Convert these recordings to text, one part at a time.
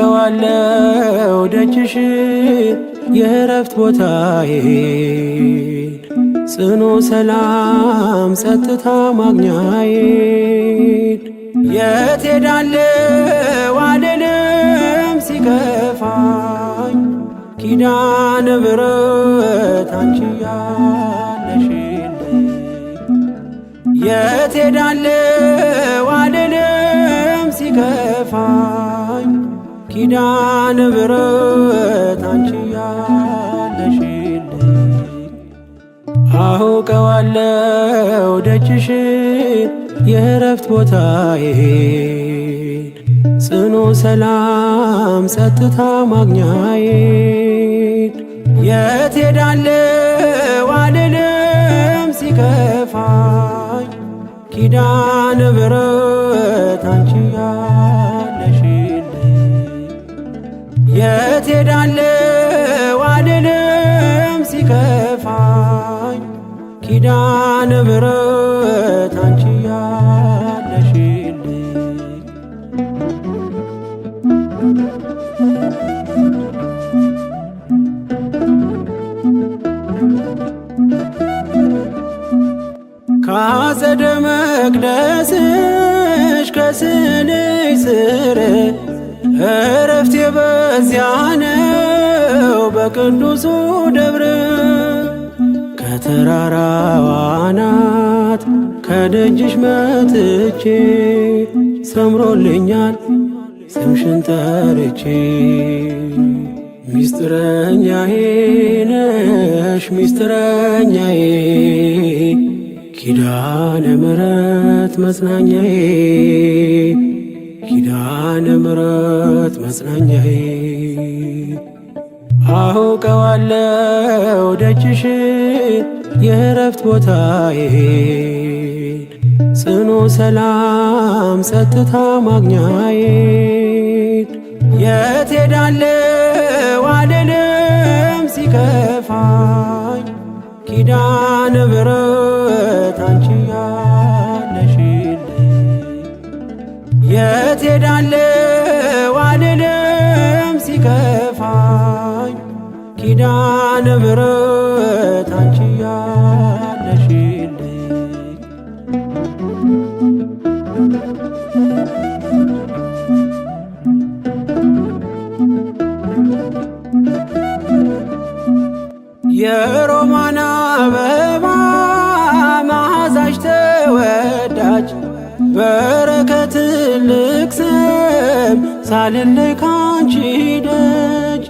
አውቀዋለሁ ደጅሽን የእረፍት ቦታዬን ጽኑ ሰላም ጸጥታ ማግኛዬን የት ሄዳለሁ አልልም ሲከፋኝ ኪዳነ ምሕረት አንቺ ያለሽልኝ የት ሄዳለሁ አልልም ሲከፋኝ ኪዳነ ምሕረት አንቺ ያለሽልኝ አውቀዋለሁ ደጅሽን የእረፍት ቦታዬን ጽኑ ሰላም ጸጥታ ማግኛዬን የት ሄዳለሁ አልልም ሲከፋኝ ኪዳነ ምሕረት አንቺ ያለሽልኝ የት ሄዳለሁ አልልም ሲከፋኝ ኪዳነ ምሕረት አንቺ ያለሽልኝ ከአጸደ መቅደስሽ ከስንሽ ስር እረፍቴ በዚያ ነው በቅዱሱ ደብር ከተራራው አናት ከደጅሽ መጥቼ ሰምሮልኛል ስምሽን ጠርቼ ሚስጥረኛዬ ነሽ ሚስጥረኛዬ ኪዳነ ምሕረት መጽናኛዬ ኪዳነ ምሕረት መጽናኛዬ አውቀዋለሁ ደጅሽን የእረፍት ቦታዬን ጽኑ ሰላም ጸጥታ ማግኛዬን የት ሄዳለሁ አልልም ሲከፋኝ ኪዳነ ምሕረት አንቺ ያለሽልኝ የት ሄዳለሁ አልልም ሲከፋኝ ኪዳነ ምሕረት አንቺ ያለሽልኝ የሮማን አበባ መዓዛሽ ተወዳጅ በረከት ልቅሰም ሳልለይ ካንቺ ደጅ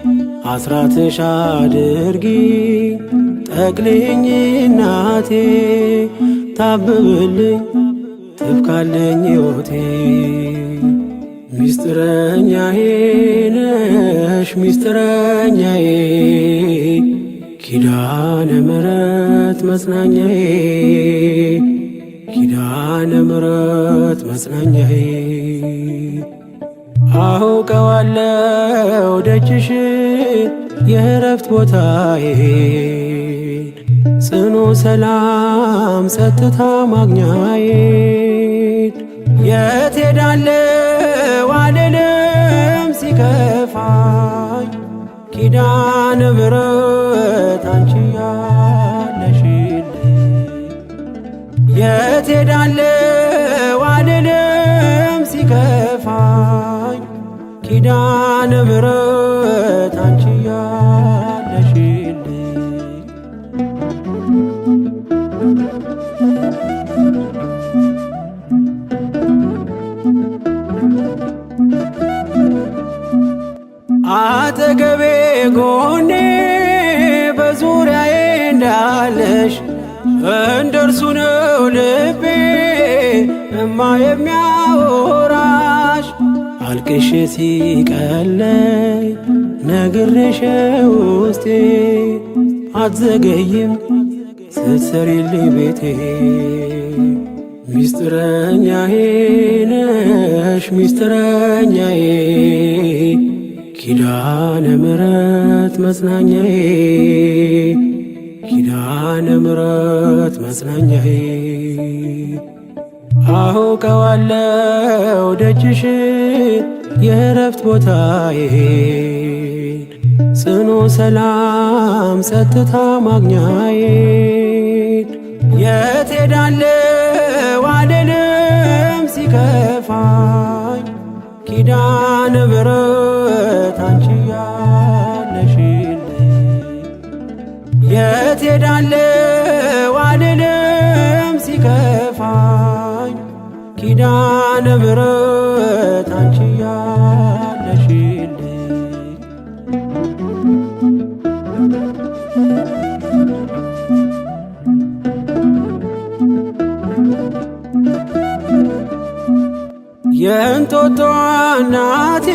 አስራትሽ አድርጊ ጠቅልኝ እናቴ ታብብልኝ ትብካለኝ ሕይወቴ ሚስጥረኛዬ ነሽ ሚስጥረኛዬ ኪዳነ ምሕረት መጽናኛዬ ኪዳነ ምሕረት መጽናኛዬ አውቀዋለሁ ደጅሽን የእረፍት ቦታዬን ጽኑ ሰላም ጸጥታ ማግኛዬን የት ሄዳለሁ አልልም ሲከፋኝ ኪዳነ ምሕረት አንቺ ያለሽልኝ የት ሄዳለሁ አልልም ሲከፋኝ ኪዳነ ምሕረት አንቺ ያለሽልኝ አጠገቤ ጎኔ በዙሪያዬ እንዳለሽ እንደርሱ ነው ልቤ እማ የሚያወራሽ አልቅሼ ሲቀለይ ነግሬሽ ውስጤ አትዘገይም ስትሰሪልኝ ቤቴ ሚስጥረኛዬ ነሽ ሚስጥረኛዬ ኪዳነ ምሕረት መጽናኛዬ ኪዳነ ምሕረት መጽናኛዬ አውቀዋለሁ ደጅሽ የእረፍት ቦታዬን ጽኑ ሰላም ጸጥታ ማግኛዬን የት ሄዳለሁ አልልም ሲከፋኝ ኪዳነ ምሕረት አንቺ ያለሽልኝ የት ሄዳለሁ አልልም ሲከፋኝ ኪዳነ ምሕረት አንቺ ያለሽልኝ የእንጦጦ እናቴ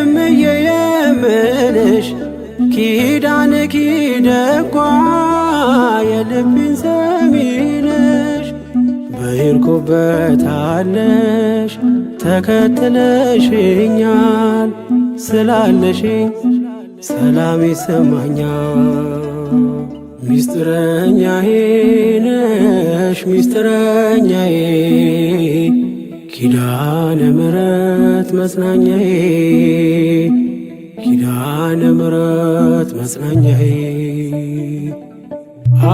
እምዬ የምልሽ ኪዳንኪ ደጓ የልቤን ሰሚ ነሽ በሄድኩበት አለሽ ተከትለሽኛል ስላለሽኝ ሰላም ይሰማኛል ሚስጥረኛዬ ነሽ ሚስጥረኛዬ ኪዳነ ምሕረት መጽናኛዬ ኪዳነ ምሕረት መጽናኛዬ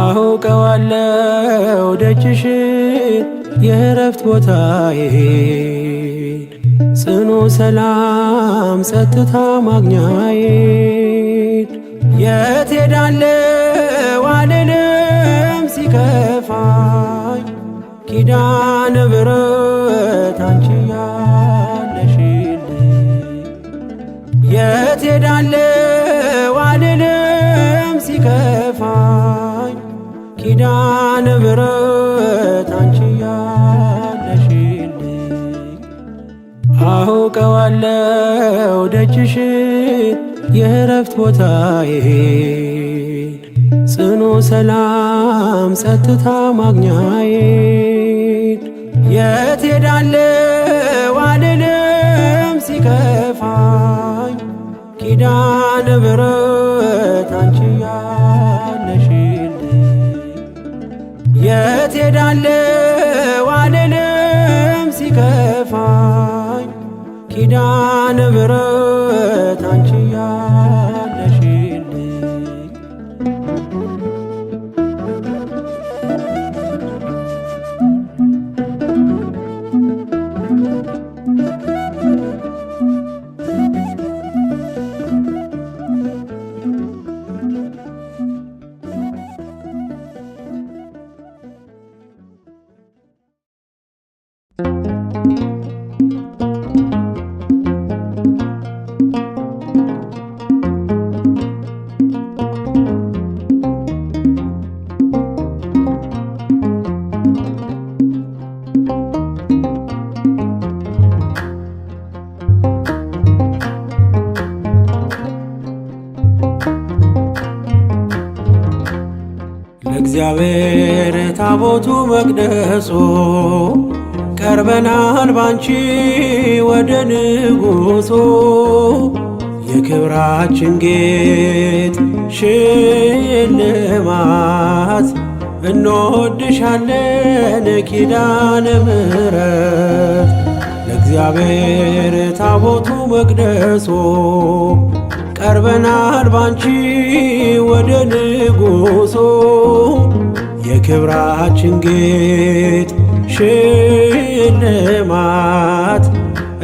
አውቀዋለሁ ደጅሽ የእረፍት ቦታዬን ጽኑ ሰላም ጸጥታ ማግኛዬን የት ሄዳለሁ አልልም ሲከፋኝ ኪዳነ ምሕረት አንቺ ያለሽልኝ የት ሄዳለሁ አልልም ሲከፋኝ ኪዳነ ምሕረት አንቺ ያለሽልኝ አውቀዋለሁ ደጅሽ የእረፍት ቦታዬን ጽኑ ሰላም ጸጥታ ማግኛዬን የት ሄዳለሁ አልልም ሲከፋኝ ኪዳነ ምሕረት አንቺ ያለሽልኝ የት ሄዳለሁ አልልም ሲከፋኝ ኪዳነ ምሕረት አንቺ ያለሽልኝ ለእግዚአብሔር ታቦቱ መቅደሱ ቀርበናል ባንቺ ወደ ንጉሡ የክብራችን ጌጥ ሽልማት እንወድሻለን ኪዳነ ምሕረት ለእግዚአብሔር ታቦቱ መቅደሱ ቀርበናል ባንቺ ወደ ንጉሡ የክብራችን ጌጥ ሽልማት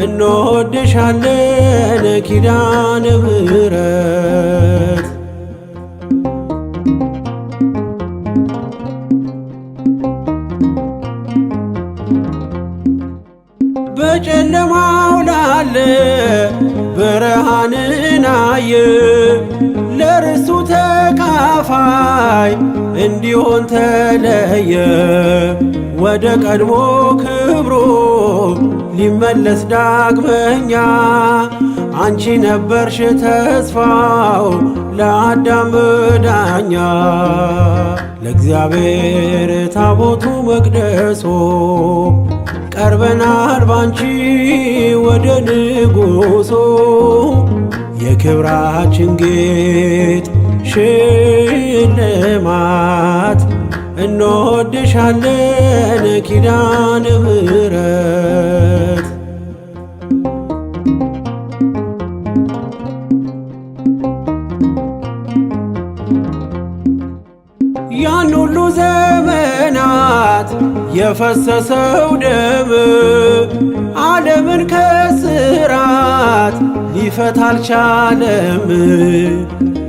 እንወድሻለን ኪዳነ ምሕረት በጨለማው ላለ ብርሃንን አየ ለርስቱ ተካፋይ እንዲሆን ተለየ ወደ ቀድሞ ክብሩ ሊመለስ ዳግመኛ አንቺ ነበርሽ ተስፋው ለአዳም መዳኛ። ለእግዚአብሔር ታቦቱ መቅደሶ ቀርበናል ባንቺ ወደ ንጉሶ። የክብራችን ጌጥ ሽልማት እንወድሻለን ኪዳነ ምሕረት። ያን ሁሉ ዘመናት የፈሰሰው ደም ዓለምን ከስራት ሊፈታ አልቻለም።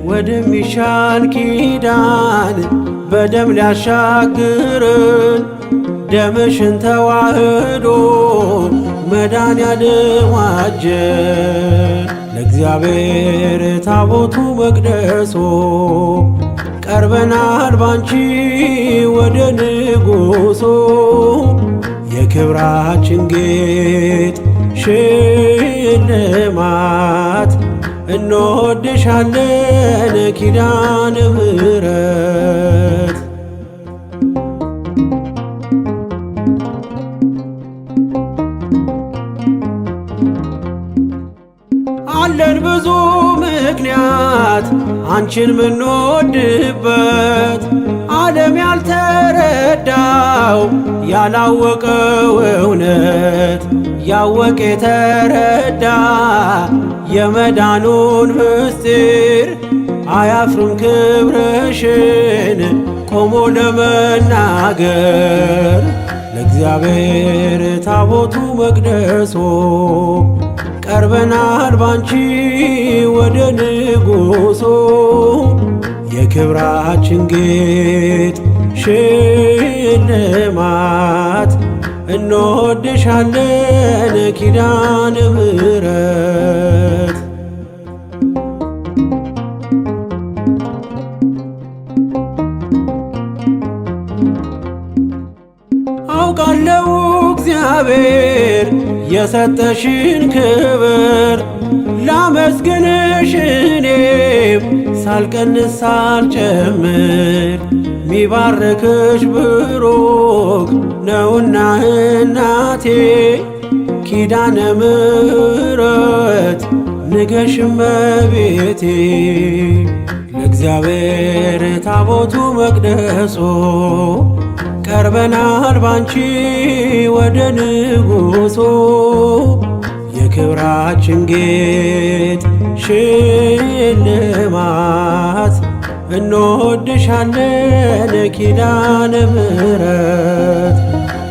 ወደሚሻል ኪዳን በደም ሊያሻግርን ደምሽን ተዋህዶ መድኃኔዓለም ዋጀን። ለእግዚአብሔር ታቦቱ መቅደሶ ቀርበናል ባንቺ ወደ ንጉሶ። የክብራችን ጌጥ ሽልማት እንወድሻለን ኪዳነ ምሕረት። አለን ብዙ ምክንያት አንቺን ምንወድበት፣ ዓለም ያልተረዳው ያላወቀው እውነት ያወቀ የተረዳ የመዳኑን ምስጢር አያፍርም ክብርሽን ቆሞ ለመናገር። ለእግዚአብሔር ታቦቱ መቅደሶ ቀርበናል ባንቺ ወደ ንጉሶ። የክብራችን ጌጥ ሽልማት እንወድሻለን ኪዳነ ምሕረት። አውቃለሁ እግዚአብሔር የሰጠሽን ክብር ላመስግንሽ እኔም ሳልቀንስ ሳልጨምር። ሚባርክሽ ብሩክ ነውና እናቴ ኪዳነ ምሕረት ንገሽ እመቤቴ። ለእግዚአብሔር ታቦቱ መቅደሶ ቀርበናል ባንቺ ወደ ንጉሶ። የክብራችን ጌጥ ሽልማት እንወድሻለን ኪዳነ ምሕረት።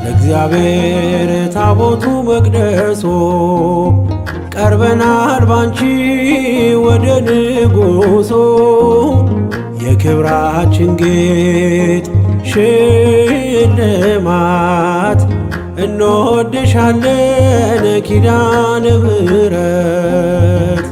ለእግዚአብሔር ታቦቱ መቅደሶ ቀርበናል ባንቺ ወደ ንጉሶ። የክብራችን ጌጥ ሽልማት እንወድሻለን ኪዳነ ምሕረት።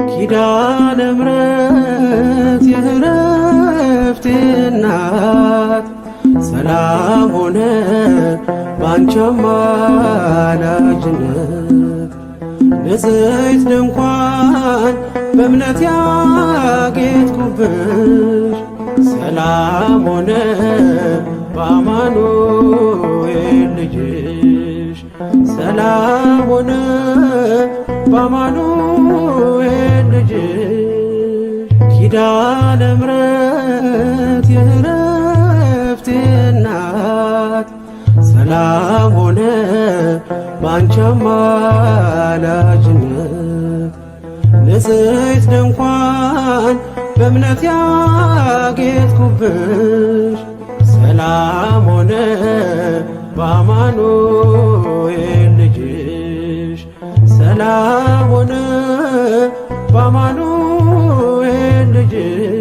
ኪዳነ ምሕረት የዕረፍቴ እናት ሰላም ሆነ ባንቺ አማላጅነት። ንጽሕት ድንኳን በእምነት ያጌጥኩብሽ ሰላም ሆነ በአማኑኤል ልጅሽ። ሰላም ሆነ በአማኑኤል ልጅሽ። ኪዳነ ምሕረት የዕረፍቴ እናት ሰላም ሆነ ባንቺ አማላጅነት። ንጽሕት ድንኳን በእምነት ያጌጥኩብሽ ሰላም ሆነ በአማኑኤል ልጅሽ ሰላም ሆነ በአማኑኤል ልጅሽ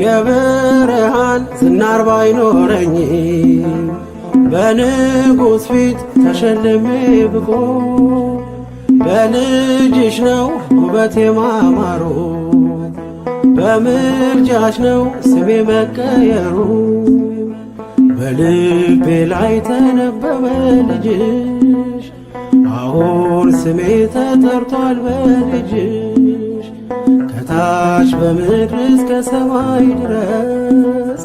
የብርሃን ዝናር ባይኖረኝ በንጉሥ ፊት ተሸልሜ ብቆ በልጅሽ ነው ውበቴ ማማሩ በምልጃሽ ነው ስሜ መቀየሩ በልቤ ላይ ተነበበ ልጅሽ አሁን ስሜ ተጠርቷል በልጅሽ ከታች በምድር እስከ ሰማይ ድረስ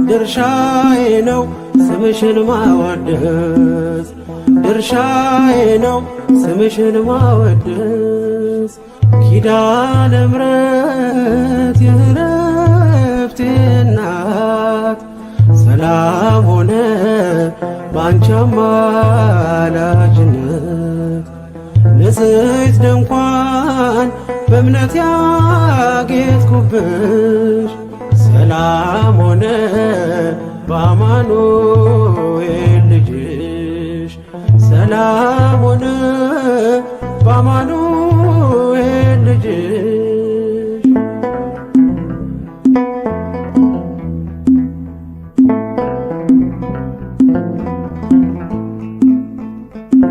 ድርሻዬ ነው ስምሽን ማወደስ ድርሻዬ ነው ስምሽን ማወደስ ኪዳነ ምሕረት የዕረፍቴ እናት ሰላም ሆነ ባንቺ አማላጅነት ንጽሕት ድንኳን በእምነት ያጌጥኩብሽ ሰላም ሆነ በአማኑኤል ልጅሽ ሰላም ሆነ በአማኑኤል ልጅሽ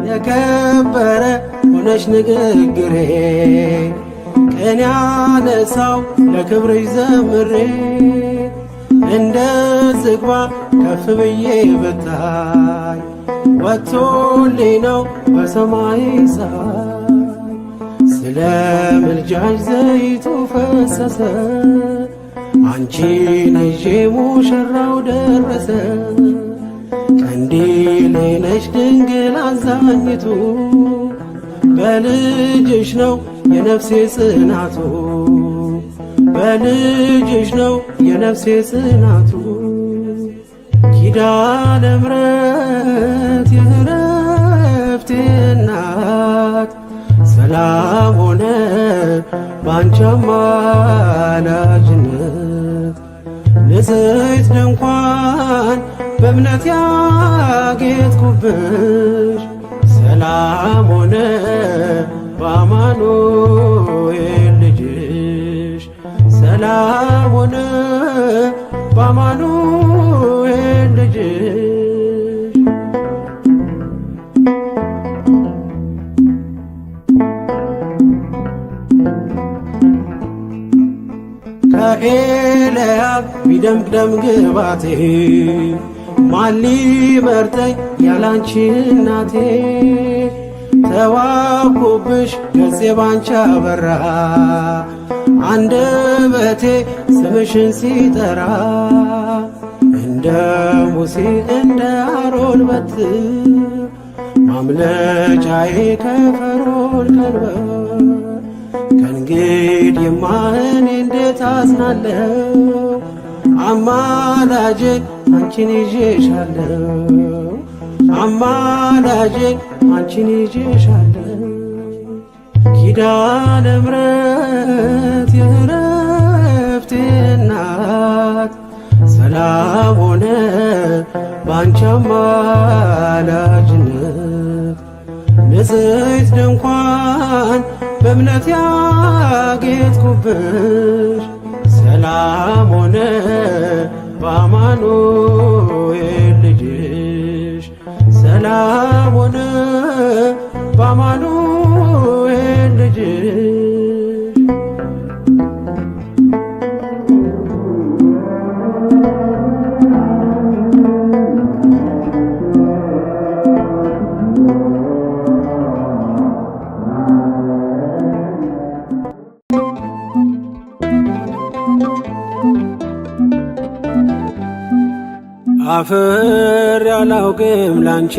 የከበረ ሆነሽ ንግግሬ ቅኔ ያነሳው ለክብርሽ ዘምሬ እንደ ዝግባ ከፍ ብዬ ብታይ ወጥቶልኝ ነው በሰማይ ፀሐይ ስለ ምልጃሽ ዘይቱ ፈሰሰ አንቺን ይዤ ሙሽራው ደረሰ ቀንዲሌ ነሽ ድንግል አዛኝቱ በልጅሽ ነው የነፍሴ ጽናቱ በልጅሽ ነው የነፍሴ ጽናቱ ኪዳነ ምሕረት የዕረፍቴ እናት ሰላም ሆነ ባንቺ አማላጅነት ንጽሕት ድንኳን በእምነት ያጌጥኩብሽ ሰላም ሆነ በአማኑኤል ልጅሽ ሰላም ሆነ በአማኑኤል ልጅሽ ከኤልያብ ቢደምቅ ደም ግባቴ ማን ሊመርጠኝ ያላንቺ እናቴ ተዋብኩብሽ ገጼ ባንቺ አበራ አንደበቴ ስምሽን ሲጠራ እንደ ሙሴ እንደ አሮን በትር ማምለጫዬ ከፈርዖን ቀንበር ከእንግዲህማ እኔ እንዴት አዝናለሁ አማላጄ አንቺን ይዤሻለሁ አማላጄ አንቺን ይዤሻለሁ ኪዳነ ምሕረት የዕረፍቴ እናት ሰላም ሆነ ባንቺ አማላጅነት ንጽሕት ድንኳን በእምነት ያጌጥኩብሽ ሰላም ሆነ በአማኑኤል ልጅሽ ሰላም ሆነ በአማኑኤል ልጅሽ አፈር ያላውቅም ላንቺ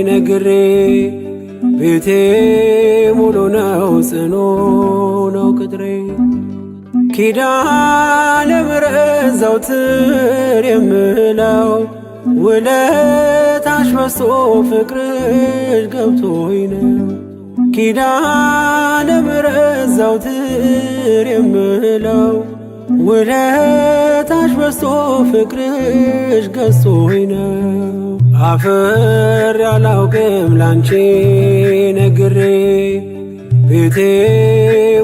ነግሬ ቤቴ ሙሉ ነው ጽኑ ነው ቅጥሬ ኪዳነ ምሕረት ዘወትር የምለው ውለታሽ በዝቶ ፍቅርሽ ገብቶኝ ነው። ኪዳነ ምሕረት ዘወትር የምለው ውለታሽ በዝቶ ፍቅርሽ ገዝቶኝ ነው። አፍሬ አላውቅም ላንቺ ነግሬ ቤቴ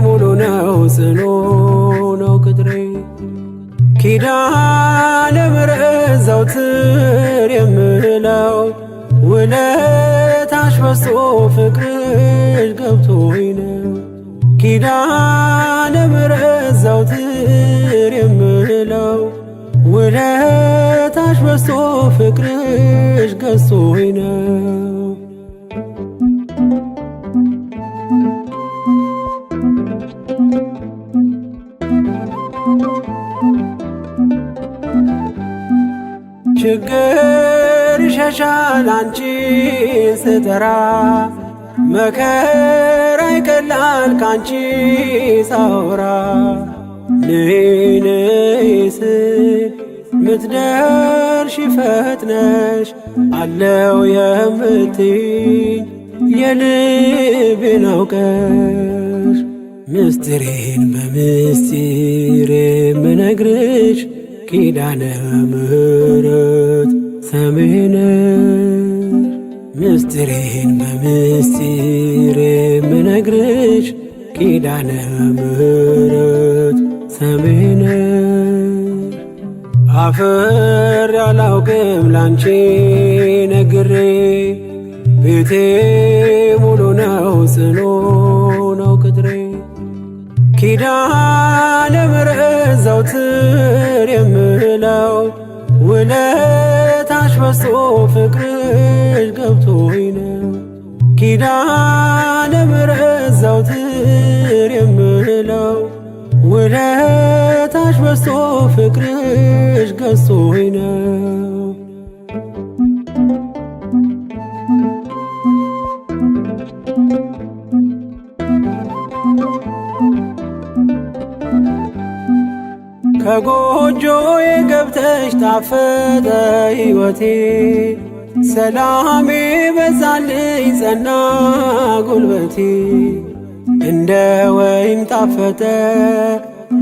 ሙሉ ነው ጽኑ ነው ቅጥሬ። ኪዳነ ምሕረት ዘወትር የምለው ውለታሽ በዝቶ ፍቅርሽ ገብቶኝ ነው። ኪዳነ ምሕረት ዘወትር የምለው ውለታሽ በዝቶ ፍቅርሽ ገዝቶኝ ነው። ችግር ይሸሻል አንቺን ስጠራ መከራ ይቀላል ካንቺ ሳወራ። ነይ ነይ ስል ምትደርሺ ፈጥነሽ አለው የምትይኝ የልቤን አውቀሽ ምስጢሬን በምስጢር የምነግርሽ ኪዳነ ምሕረት ሰምሄ ነሽ። ምስጢሬን በምስጢር የምነግርሽ ኪዳነ ምሕረት ሰምሄ ነሽ። አፍሬ አላውቅም ላንቺ ነግሬ ቤቴ ሙሉ ነው ጽኑ ነው ቅጥሬ። ኪዳነ ምሕረት ዘወትር የምለው ውለታሽ በዝቶ ፍቅርሽ ገብቶኝ ነው። ኪዳነ ምሕረት ዘወትር የምለው ውለታሽ በዝቶ ፍቅርሽ ገዝቶኝ ነው። ከጎጆዬ ገብተሽ ጣፈጠ ሕይወቴ ሰላሜ በዛልኝ ጸና ጉልበቴ። እንደ ወይን ጣፈጠ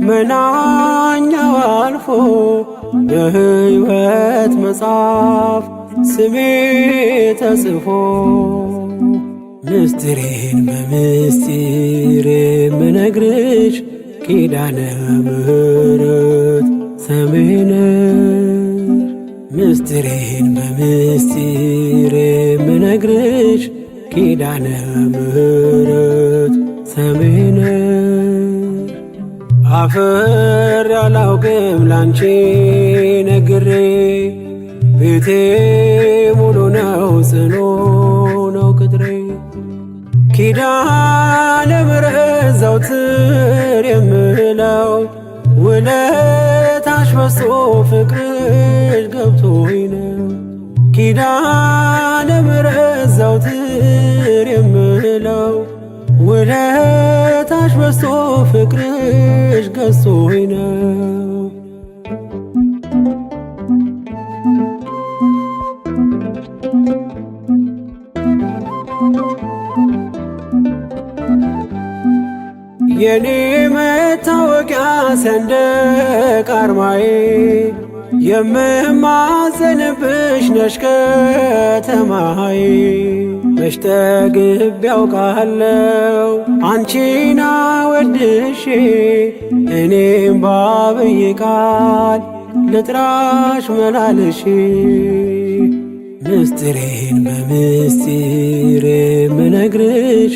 መናኛው አልፎ በሕይወት መጽሐፍ ስሜ ተጽፎ። ምስጢሬን በምስጢር የምነግርሽ ኪዳነ ምሕረት ሰምሄ ነሽ። ምስጢሬን በምስጢር የምነግርሽ ኪዳነ ምሕረት ሰምሄ ነሽ። አፍሬ አላውቅም ላንቺ ነግሬ ቤቴ ሙሉ ነው ጽኑ ነው ቅጥሬ። ኪዳነ ምሕረት ዘወትር የምለው ውለታሽ በዝቶ ፍቅርሽ ገብቶኝ ነው። ኪዳነ ምሕረት ዘወትር የምለው ውለታሽ በዝቶ ፍቅርሽ ገዝቶኝ ነው። የኔ መታወቂያ ሰንደቅ አርማዬ የምማጸንብሽ ነሽ ከተማዬ። መች ጠግቤ ያውቃለው አንቺን አወድሼ እኔም ባብዬ ቃል ልጥራሽ መላልሼ። ምስጢሬን በምስጢር የምነግርሽ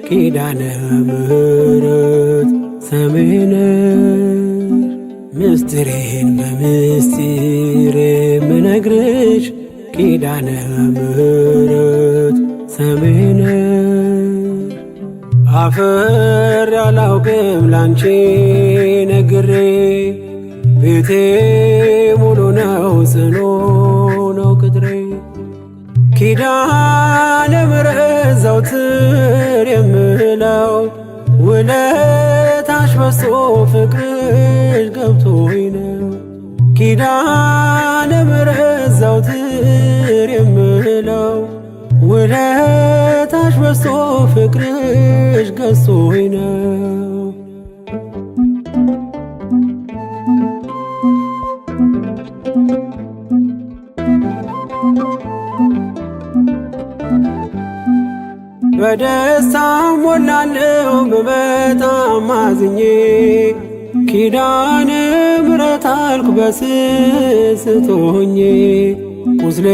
ኪዳነ ምሕረት ሰምሄ ነሽ። ምስጢሬን በምስጢር የምነግርሽ ኪዳነ ምሕረት ሰምሄ ነሽ። አፍሬ አላውቅም ላንቺ ነግሬ ቤቴ ሙሉ ነው ጽኑ ነው ቅጥሬ። ኪዳነ ምሕረት ዘወትር የምለው ውለታሽ በዝቶ ፍቅር ፍቅርሽ ገብቶኝ ነው። ኪዳነ ምሕረት ዘወትር የምለው ውለታሽ በዝቶ ፍቅርሽ ገዝቶኝ ነው። በደስታ ሞላለሁ በበጣም አዝኜ ኪዳነ ምሕረት አልኩ በስስት ሆኜ። ቁስሌ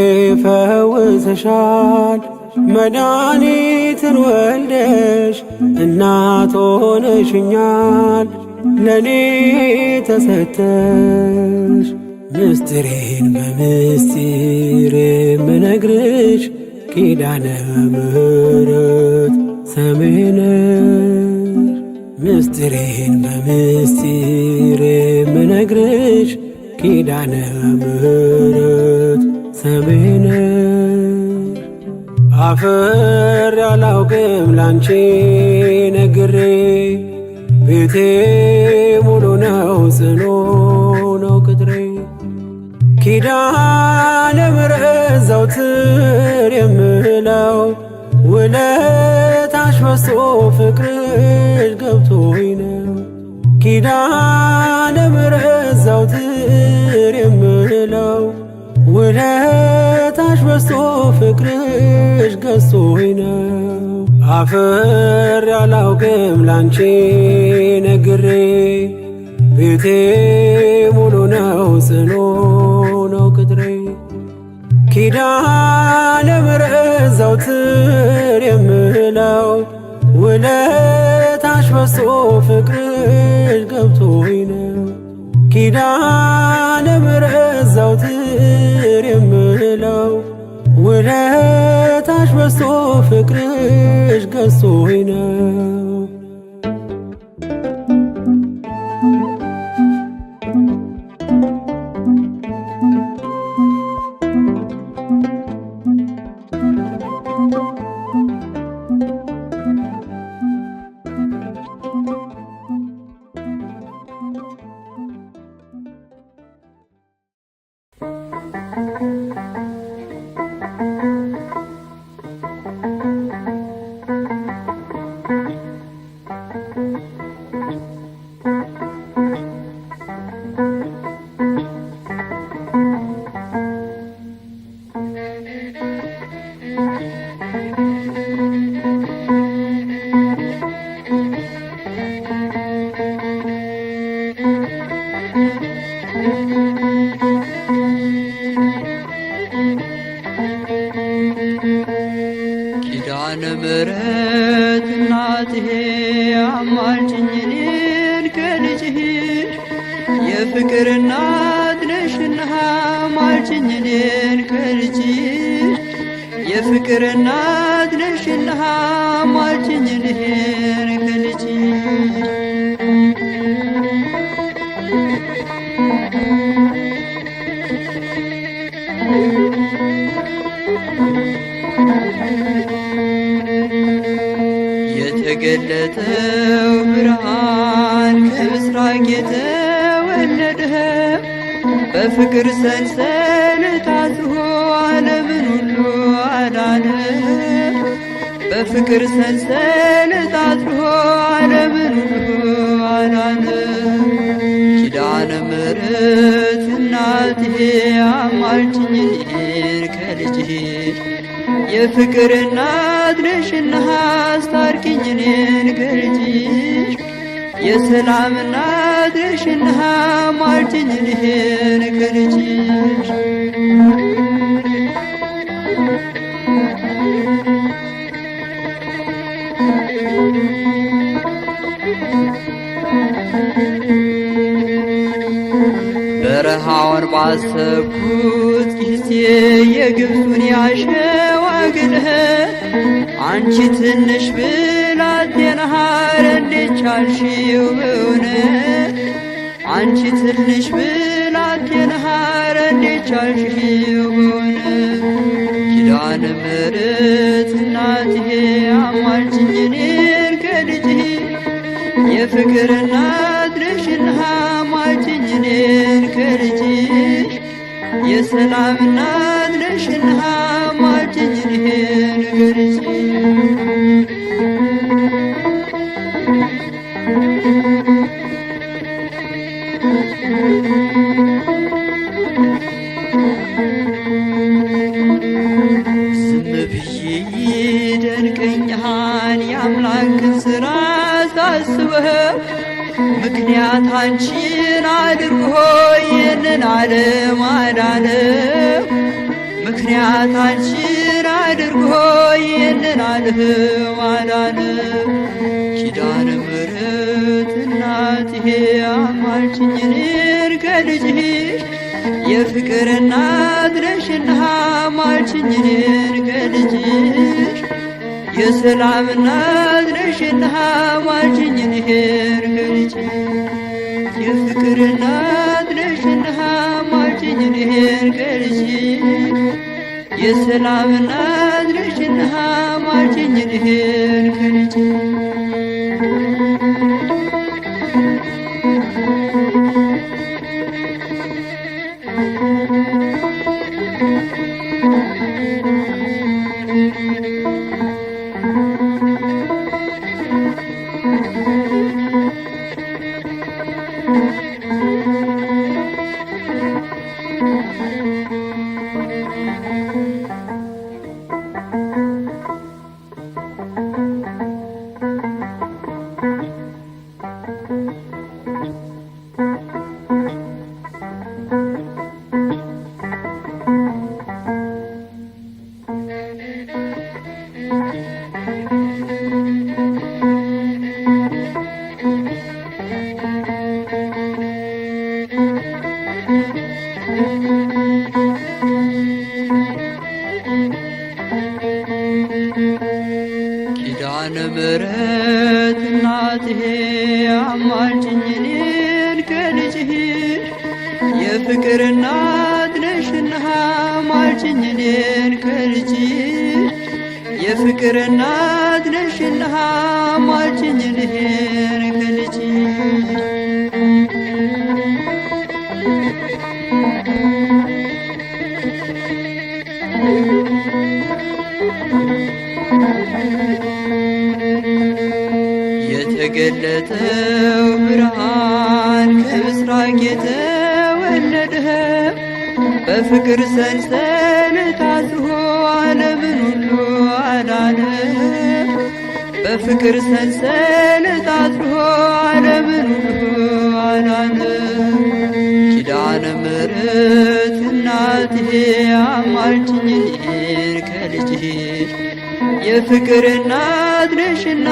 ፈውሰሻል መድኃኒትን ወልደሽ እናት ሆነሽኛል ለኔ ተሰተሽ። ምስጢሬን በምስጢር የምነግርሽ ኪዳነ ምሕረት ሰምሽ ነሽ። ምስጢሬን በምስጢር የምነግርሽ ኪዳነ ምሕረት ሰምሽ ነሽ። አፍሬ አላውቅም ላንቺ ነግሬ ቤቴ ሙሉ ነው ጽኑ ነው ቅጥሬ። ኪዳነ ምሕረት ዘወትር የምለው ውለታሽ በዝቶ ፍቅርሽ ገብቶኝ ነው። ኪዳነ ምሕረት ዘወትር የምለው ውለታሽ በዝቶ ፍቅርሽ ገዝቶኝ ነው። አፍሬ አላውቅም ላንቺ ነግሬ ቤቴ ሙሉ ነው ጽኑ ነው ቅጥሬ። ኪዳነ ምሕረት ዘወትር የምለው ውለታሽ በዝቶ ፍቅርሽ ገብቶኝ ነው። ኪዳነ ምሕረት ዘወትር የምለው ውለታሽ በዝቶ ፍቅርሽ ገዝቶኝ ነው። ኪዳነ ምሕረት እናቴ አማልጅኝ እኔን ከልጅሽ የፍቅር እናት ነሽና አማልጅኝ እኔን ከልጅሽ የፍቅር እናት ነሽና አማልጅኝ እኔን ከልጅሽ የተገለጠው ብርሃን ከምስራቅ የተወለደ በፍቅር ሰንሰለት አስሮ ዓለምን ሁሉ አዳነ። በፍቅር ሰንሰለት አስሮ ዓለምን ሁሉ አዳነ። ኪዳነ ምሕረት እናቴ አማልጅኝ እኔን ከልጅሽ የፍቅር እናት ነሽና አስታርቂኝ እኔን ከልጅሽ የሰላም እናት ነሽና አማልጅኝ እኔን ከልጅሽ በረሃውን ባሰብኩት ጊዜ የግብፁን ያሸዋ ግልህ አንቺ ትንሽ ብላቴና እንዴት ቻልሽው በእውነት አንቺ ትንሽ ብላቴና እንዴት ቻልሽው በእውነት ኪዳነ ምሕረት እናቴ አማልጅኝ እኔን ከልጅሽ የፍቅር እናት ነሽና የሰላም እናት ነሽና ማልጅኝ እኔን ገልጪ። ዝም ብዬ ይደንቀኛል የአምላክን ሥራ ሳስበው፣ ምክንያት አንቺን አድርጎ ይህንን ዓለም አዳነው። ምክንያት አንቺን አድርጎ ይህንን ዓለም አዳነው። ኪዳነ ምሕረት እናትዬ አማልጅኝ እኔን ከልጅሽ፣ የፍቅር እናት ነሽና አማልጅኝ እኔን ከልጅሽ። የሰላም እናት ነሽና አማልጅኝ እኔን ከልጅሽ። የፍቅር እናት ነሽና አማልጅኝ እኔን ከልጅሽ። የሰላም እናት ነሽና አማልጅኝ እኔን ከልጅሽ። ኪዳነ ምሕረት እናትዬ አማልጅኝ እኔን ከልጅሽ። የፍቅር እናት ነሽና አማልጅኝ እኔን ከልጅሽ። የፍቅር እናት ነሽና አማልጅኝ እኔን ከልጅሽ። የተገለጠው ብርሃን ከምስራቅ የተወለደ፣ በፍቅር ሰንሰለት አስሮ ዓለምን ሁሉ አዳነ። በፍቅር ሰንሰለት አስሮ ዓለምን ሁሉ አዳነ። ኪዳነ ምሕረት እናትዬ አማልጅኝ እኔን ከልጅሽ። የፍቅር እናት ነሽና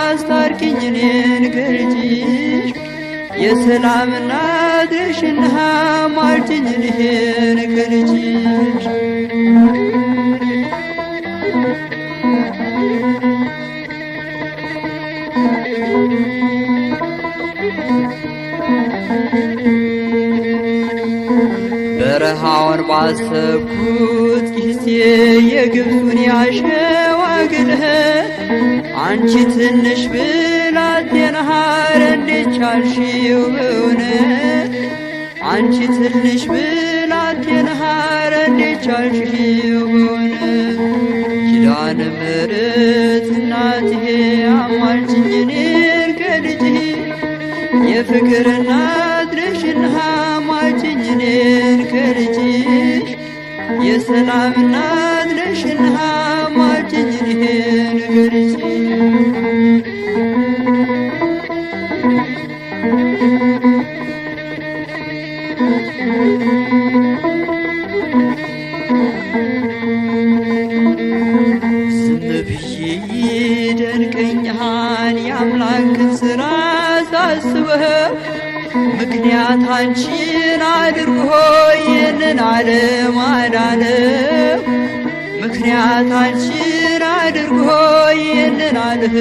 አስታርቂኝ እኔን ከልጅሽ። የሰላም እናት ነሽና አማልጅኝ እኔን ከልጅሽ። በረሃውን ባሰብኩት ጊዜ የግብፁን ያሸዋ ግልህት፣ አንቺ ትንሽ ብላቴና ኧረ እንዴት ቻልሽው በእውነት። አንቺ ትንሽ ብላቴና ኧረ እንዴት ቻልሽው በእውነት። ኪዳነ ምሕረት እናትዬ አማልጅኝ እኔን ከልጅሽ። የፍቅር እናት ነሽና አማልጅኝ እኔን ከልጅሽ። የሰላም እናት ነሽና አማልጅኝ እኔን ከልጅሽ። ዝም ብዬ ይደንቀኛል የአምላክን ሥራ ሳስበው፣ ምክንያት አንቺን አድርጎ ይህንን ዓለም አዳነው። ምክንያት አንቺን አድርጎ ይህንን ዓለም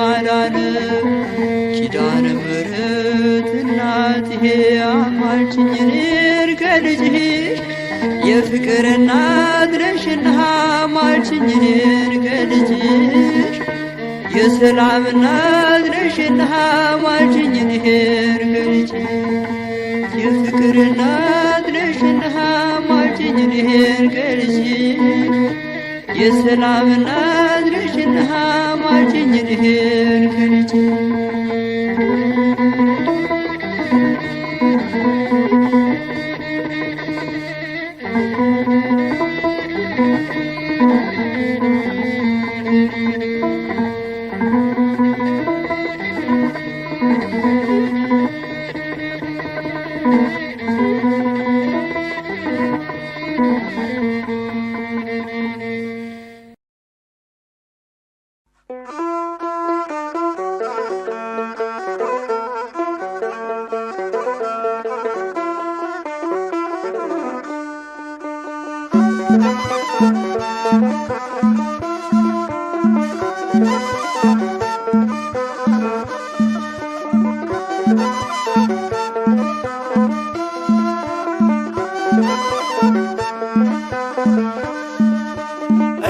አዳነው። ኪዳነ ምሕረት እናትዬ አማልጅኝ እኔን ከልጅሽ። የፍቅር እናት ነሽና አማልጅኝ እኔን ከልጅሽ። የሰላም እናት ነሽና አማልጅኝ እኔን ከልጅሽ። የፍቅር እናት ነሽና አማልጅኝ ማልጅኝ እኔን ከልጅሽ የሰላም እናት ነሽና ማልጅኝ እኔን ከልጅሽ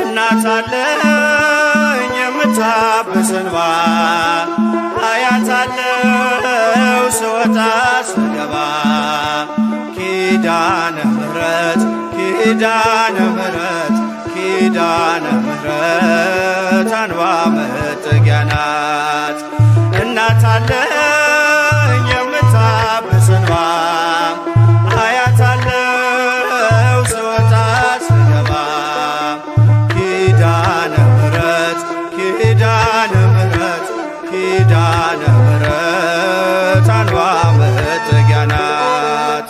እናት አለኝ የምታብስ እንባ አያት አለው ስወጣ ስገባ ኪዳነ ምሕረት ኪዳነ ምሕረት ኪዳነ ምሕረት አንባ መጠጊያ ናት። እናት አለኝ የምታብስ እንባ አያት አለው ስወጣ ስገባ ኪዳነ ምሕረት ኪዳነ ምሕረት ኪዳነ ምሕረት አንባ መጠጊያ ናት።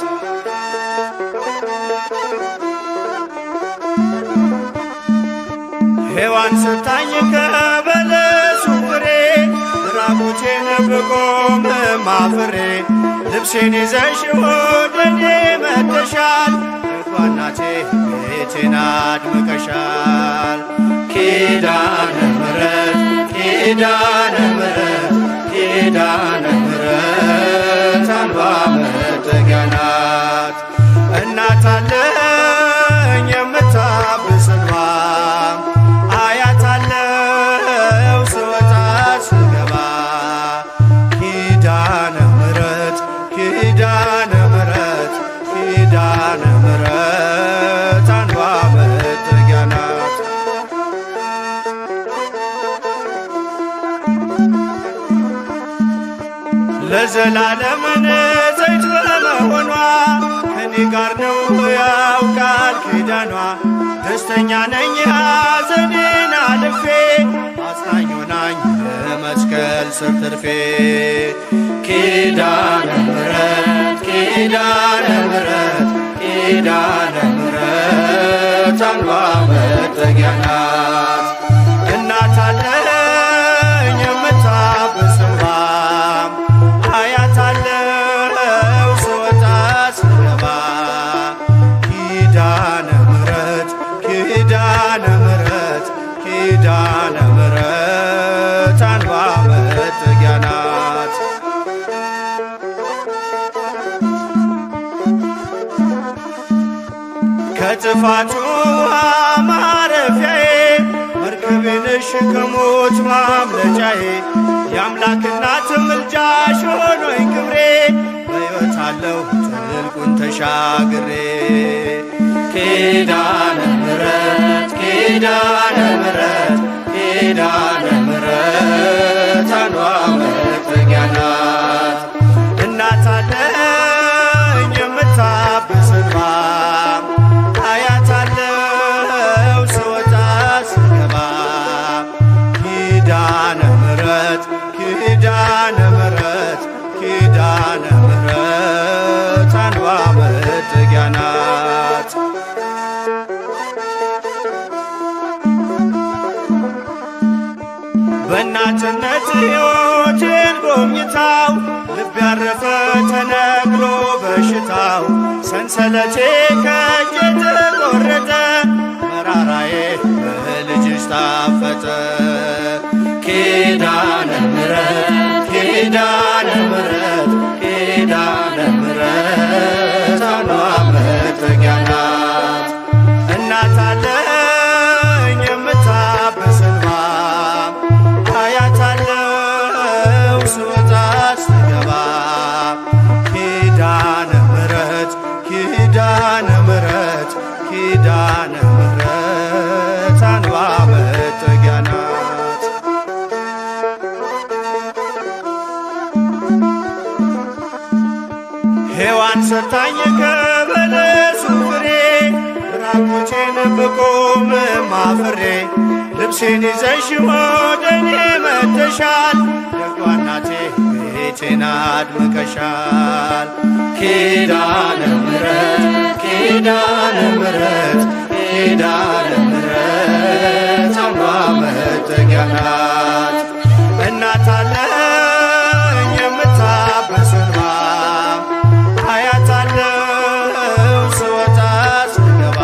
ሔዋን ስታኝ ከበለሱ ፍሬ ራቁቴን ብቆም ማፍሬ ልብሴን ይዘሽ ወደ እኔ መጥተሻል እናቴ ቤቴን አድምቀሻል። ኪዳነ ምሕረት ኪዳነ ምሕረት ኪዳነ ምሕረት አንባ መጠጊያ ናት። እናት አለኝ የምታብስ እንባ አያት አለው ስወጣ ስገባ ኪዳነ ምሕረት ኪዳነ ምሕረት ኪዳነ ምሕረት አንባ መጠጊያ ናት። ለዘላለም ንጽሕት በመሆኗ ከኔ ጋር ነው ያውቃል ኪዳኗ። ደስተኛ ነኝ ሐዘኔን አልፌ አጽናኝ ሆናኝ በመስቀል ስር ትርፌ ኪዳነ ምሕረት ኪዳነ ምሕረት ኪዳነ ምሕረት አንባ መጠጊያ ናት። እናት አለኝ የምታብስ እንባ አያት አለው ስወጣ ስገባ ኪዳነ ምሕረት ኪዳነ ምሕረት ኪዳነ ምሕረት አንባ መጠጊያ ናት። ከጥፋቱ ውሃ ማረፊያዬ መርከቤ ነሽ ከሞት ማምለጫዬ የአምላክ እናት ምልጃሽ ሆኖኝ ክብሬ በሕይወት አለሁ ጥልቁን ተሻግሬ ኪዳነ ምሕረት ኪዳነ ምሕረት ኪዳነ ምሕረት አንባ መጠጊያ ናት። እናት አለኝ የምታብስ እንባ አያት አለው ስወጣ ስገባ ኪዳነ ምሕረት ኪዳነ ምሕረት ኪዳነ ምሕረት አንባ መጠጊያ ናት። በእናትነት ሕይወቴን ጎብኝታው ልብ ያረፈ ተነግሮ በሽታው ሰንሰለቴ ከእጄ ተቆረጠ መራራዬ በልጅሽ ታፈጠ ኪዳነ ምሕረት ኪዳነ ምሕረት ኪዳነ ምሕረት አንባ መጠጊያ ናት። እናት አለኝ የምታብስ እንባ አያት አለው ስወጣ ስገባ ኪዳነ ምሕረት ኪዳነ ምሕረት አልቆምም አፍሬ ልብሴን ይዘሽ ወደ እኔ መጥተሻል። ደጓ እናቴ ቤቴን አድምቀሻል። ኪዳነ ምሕረት ኪዳነ ምሕረት ኪዳነ ምሕረት አምባ መጠጊያ ናት። እናት አለኝ የምታብስ እንባ አያታለው ስወጣ ስገባ።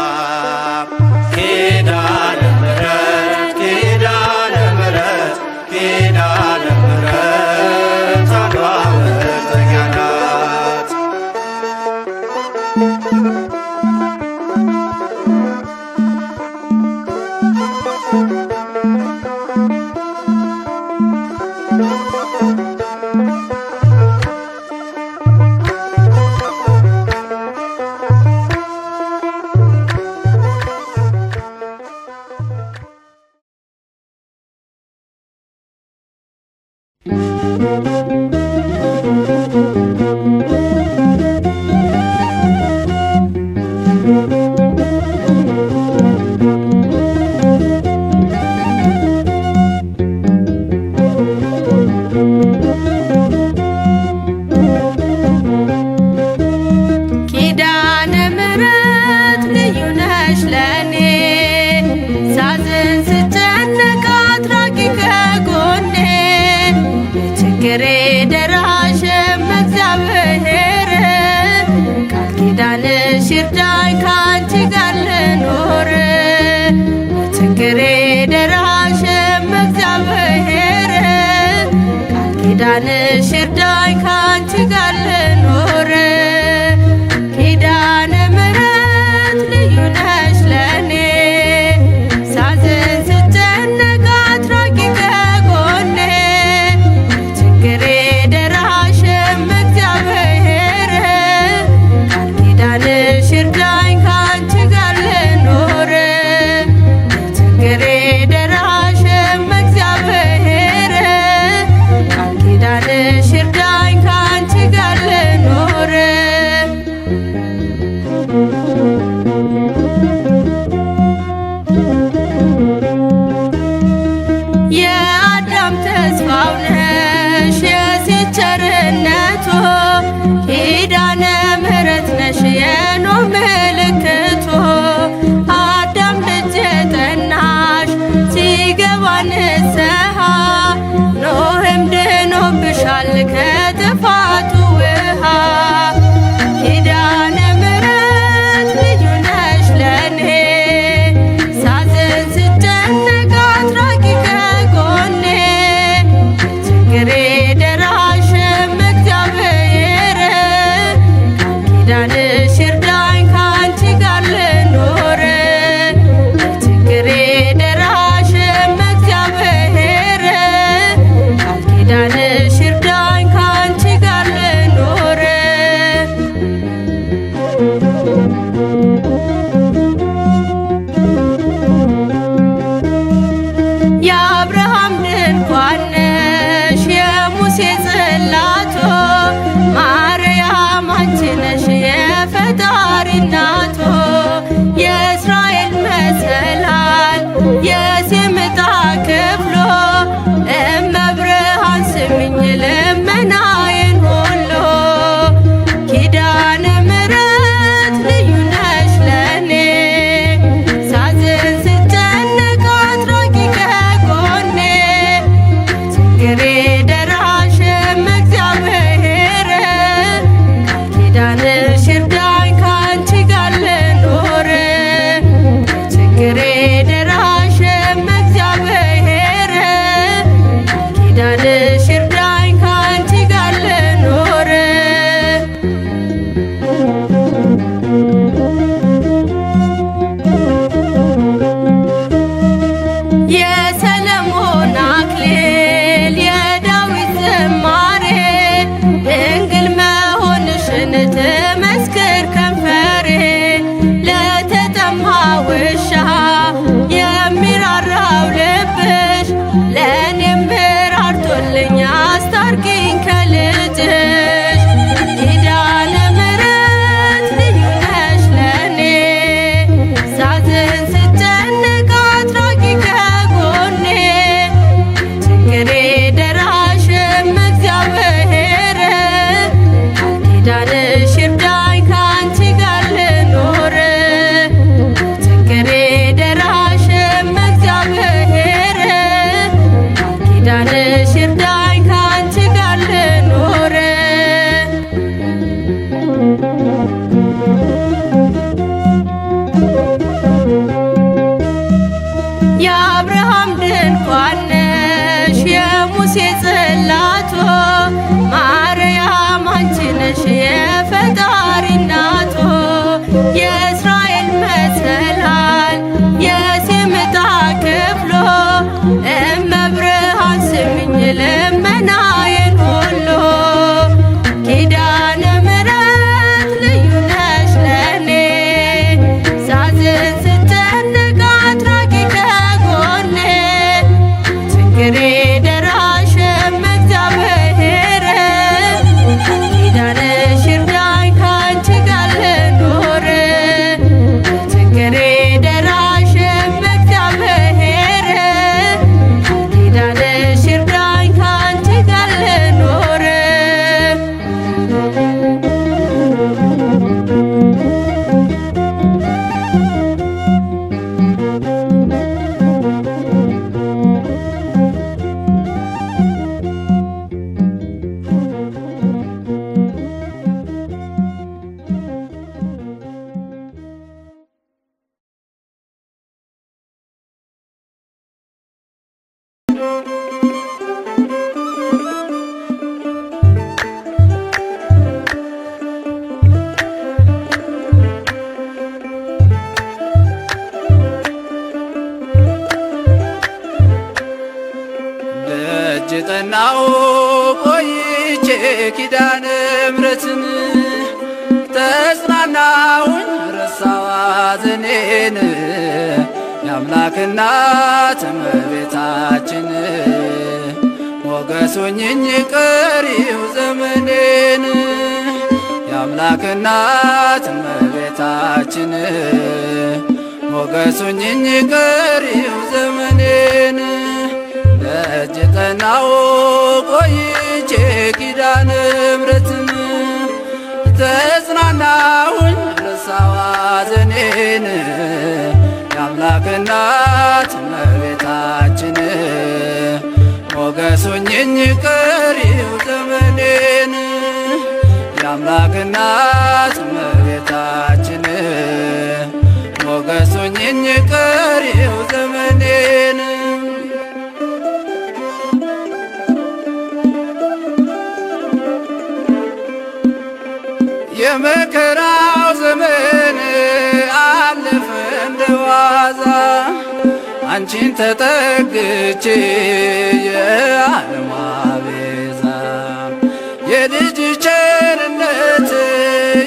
ኪዳነ ምሕረት ኪዳነ ምሕረት ኪዳነ ምሕረት አምባ መጠጊያ ናት። ኪዳነ ምሕረት ልዩ ነሽ ለኔ ሳዝን ስጨነቅ አትራቂ ከጎኔ በችግሬ ደራሽም እግዚአብሔር ቃል ኪዳንሽ ይርዳኝ ካንቺ ጋር ልኖር። በችግሬ ደራሽም እግዚአብሔር ቃል ኪዳንሽ ይርዳኝ ካንቺ ጋር ልኖር። ኪዳነ ምሕረት ልዩ ነሽ ለኔ ሳዝን ስጨነቅ አትራቂ ከጎኔ በችግሬ ደራሽም እግዚአብሔር ቃል ኪዳንሽ ይርዳኝ ካንቺ ጋር ልኖር። በችግሬ ደራሽም እግዚአብሔር ቃል ኪዳንሽ ይርዳኝ ካንቺ ጋር ልኖር። የአዳም ተስፋው ነሽ የሴት ቸርነቱ ኪዳነ ምሕረት ነሽ የኖህ ምልክቱ። አዳም ልጅ ጠናሽ ሲገባ ንስሐ ኖህም ድኖብሻል ከጥፋቱ ውሃ። ኪዳነ ምሕረት ልዩ ነሽ ለኔ ሳዝን ስጨነቅ አትራቂ ከጎኔ በችግሬ ደራሽም እግዚአብሔር ቃል ኪዳንሽ ይርዳኝ ካንቺ ጋር ልኖር። በችግሬ ደራሽም እግዚአብሔር ቃል ኪዳንሽ ይርዳኝ ካንቺ ጋር ልኖር። የአብርሃም ድንኳን ነሽ የሙሴ ጽላቶ ማርያም አንቺ ነሽ የፈጣሪ እናቶ። የእስራኤል መሰላል የሴም ዕጣ ክፍሎ እመብርሃን ስሚኝ ልመናዬን ሁሉ። ኪዳነ ምሕረት ልዩ ነሽ ለኔ ሳዝን ስጨነቅ አትራቂ ከጎኔ በችግሬ ደራሽም እግዚአብሔር ቃል ኪዳንሽ ይርዳኝ ካንቺ ጋር ልኖር። በችግሬ ደራሽ የአብርሃም ድንኳን ነሽ የሙሴ ጽላቶ ማርያም አንቺ ነሽ የፈጣሪ እናቶ የእስራኤል መሰላል የሲምጣ ክፍሎ እመብርሃን ስሚኝ ልመናዬን ሁሉ ኪዳነ ምሕረት ልዩ ነሽ ለኔ ሳዝን ስጨነቅ አትራቂ ከጎኔ ችግሬ ደራሽ እግዚአብሔር ኪዳንሽ ይርዳኝ ካንቺ ጋር ልኖር ችግሬ ደራሽ እግዚአብሔር ኪዳንሽ ይርዳኝ ካንቺ ጋር ልኖር ደጅ ጠናው ቆይቼ ኪዳነ ምሕረትን ተጽናናሁኝ ረሳሁ ሐዘኔን የአምላክ እናት እመቤታችን ሞገስ ሁኚኝ ቀሪው ዘመኔን የአምላክ እናት እመቤታችን ሞገስ ሁኚኝ ቀሪው ዘመኔን ደጅ ጠናሁ ቆይቼ ኪዳነ ምሕረትን ተጽናናሁኝ ረሳሁ ሐዘኔን የአምላክ እናት እመቤታችን ሞገስ ሁኚኝ ቀሪው ዘመኔን የአምላክ እናት እመቤታችን ሞገስ ሁኚኝ ቀሪው ዘመኔን የመከራው ዘመን አለፈ እንደዋዛ አንቺን ተጠግቼ የዓለሟ ቤዛ የልጅ ቸርነት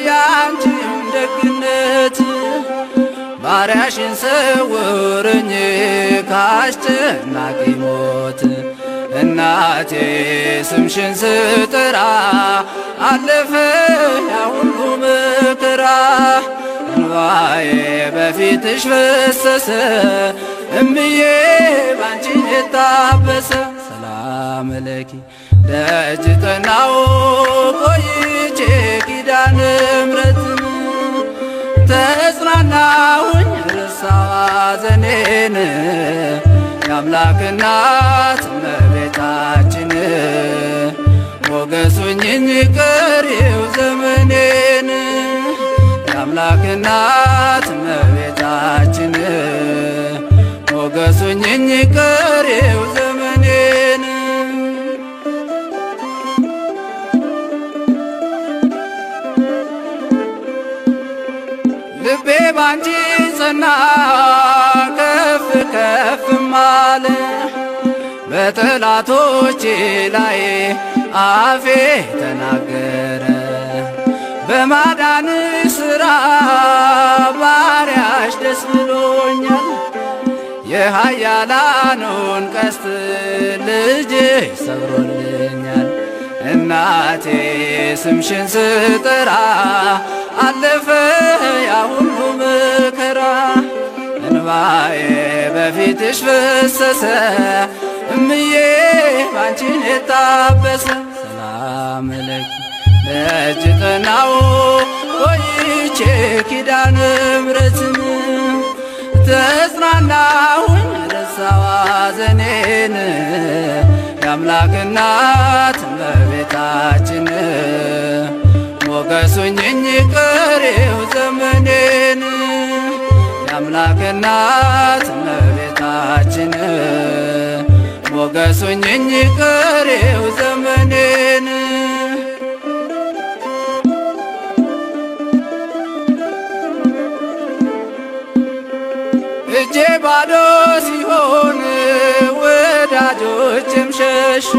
የአንቺም ደግነት ባሪያሽን ሰውርኝ ካስጨናቂ ሞት እናቴ ስምሽን ስጠራ አለፈ ያ ሁሉ መከራ እንባዬ በፊትሽ ፈሰሰ እምዬ ባንቺን የታበሰ ሰላም ለኪ ደጅ ጠናሁ ቆይቼ ኪዳነ ምሕረትን ተጽናናሁኝ ረሳሁ ሐዘኔን የአምላክ እናት እመቤታችን ሞገስ ሁኚኝ ቀሪው ዘመኔን የአምላክ እናት እመቤታችን ሞገስ ሁኚኝ ቀሪው ዘመኔን ልቤ ባንቺ ጸና ከፍ ከፍም አለ በጠላቶቼ ላይ አፌ ተናገረ በማዳን ሥራ ባሪያሽ ደስ ብሎኛል የኃያላኑን ቀስት ልጅሽ ሰብሮልኛል እናቴ ስምሽን ስጠራ አለፈ ያ ሁሉ መከራ እንባዬ በፊትሽ ፈሰሰ እምዬ ባንቺን የታበሰ ሰላም ለኪ ደጅ ጠናሁ ቆይቼ ኪዳነ ምሕረትን ተጽናናሁኝ ረሳሁ ሐዘኔን የአምላክ እናት እመቤታችን ሞገስ ሁኚኝ ቀሪው ዘመኔን የአምላክ እናት እመቤታችን ባዶ ሲሆን ወዳጆችም ሸሹ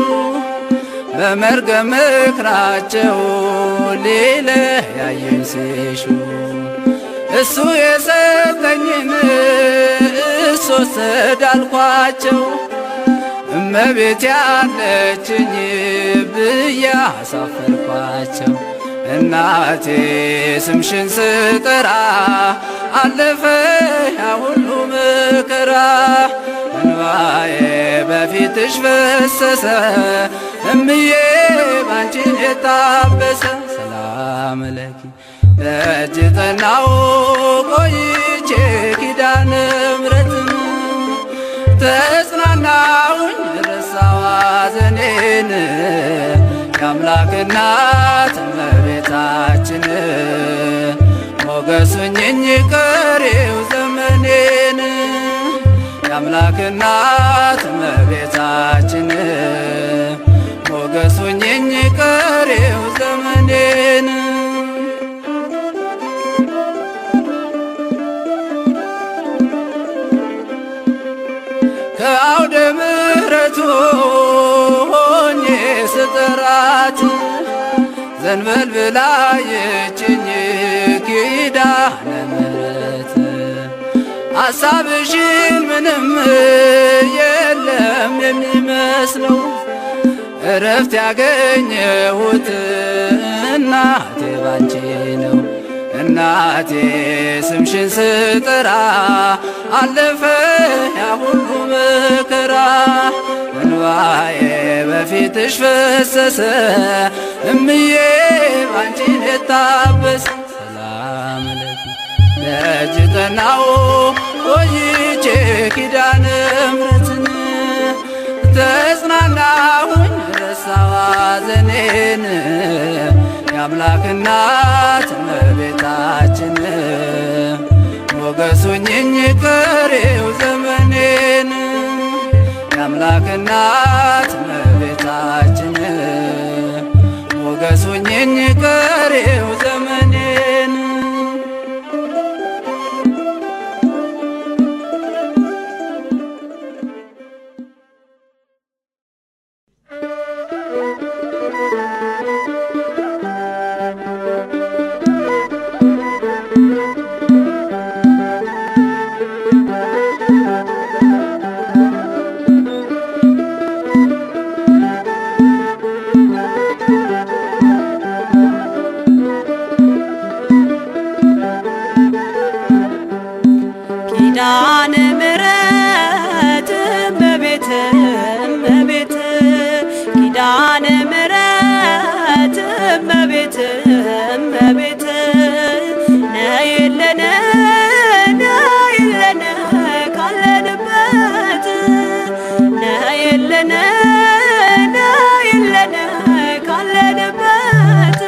በመርገም ምክራቸው ሊለያዩኝ ሲሹ እሱ የሰጠኝን እሱ ወሰደ አልኳቸው እመቤት ያለችኝ ብዬ አሳፈርኳቸው። እናቴ ስምሽን ስጠራ አለፈ ያ ሁሉ መከራ እንባዬ በፊትሽ ፈሰሰ እምዬ ባንቺን የታበሰ ሰላም ለኪ ደጅ ጠናው ቆይቼ ኪዳነ ምሕረትን ተጽናናሁኝ ረሳሁ ሐዘኔን የአምላክ እናት እመቤታችን ሞገሱኝኝ ቀሪው ዘመኔን የአምላክ እናት እመቤታችን ሞገሱኝኝ ቀሪው ዘመኔን ከአውደ ምሕረቱ ሆኜ ስጠራት ዘንበል ብላ የችኝ ኪዳነ ምሕረት ሐሳብሽን ምንም የለም የሚመስለው እረፍት ያገኘሁት እናቴ ባንቺ ነው። እናቴ ስምሽን ስጠራ አለፈ ያ ሁሉ መከራ እንባዬ በፊትሽ ፈሰሰ እምዬ ባንቺን የታበሰ ሰላም ለኪ ደጅ ጠናው ቆይቼ ኪዳነ ምሕረትን ተጽናናሁኝ ረሳሁ ሐዘኔን የአምላክ እናት እመቤታችን ሞገሱኝኝ ቀሪው ዘመኔን የአምላክ እናት እመቤታችን ሞገሱኝኝ ቀሪው ዘመኔን ኪዳነ ምሕረት እመቤት እመቤት ኪዳነ ምሕረት እመቤት እመቤት ነይልን ነይልን ካለንበት ነይልን ነይልን ካለንበት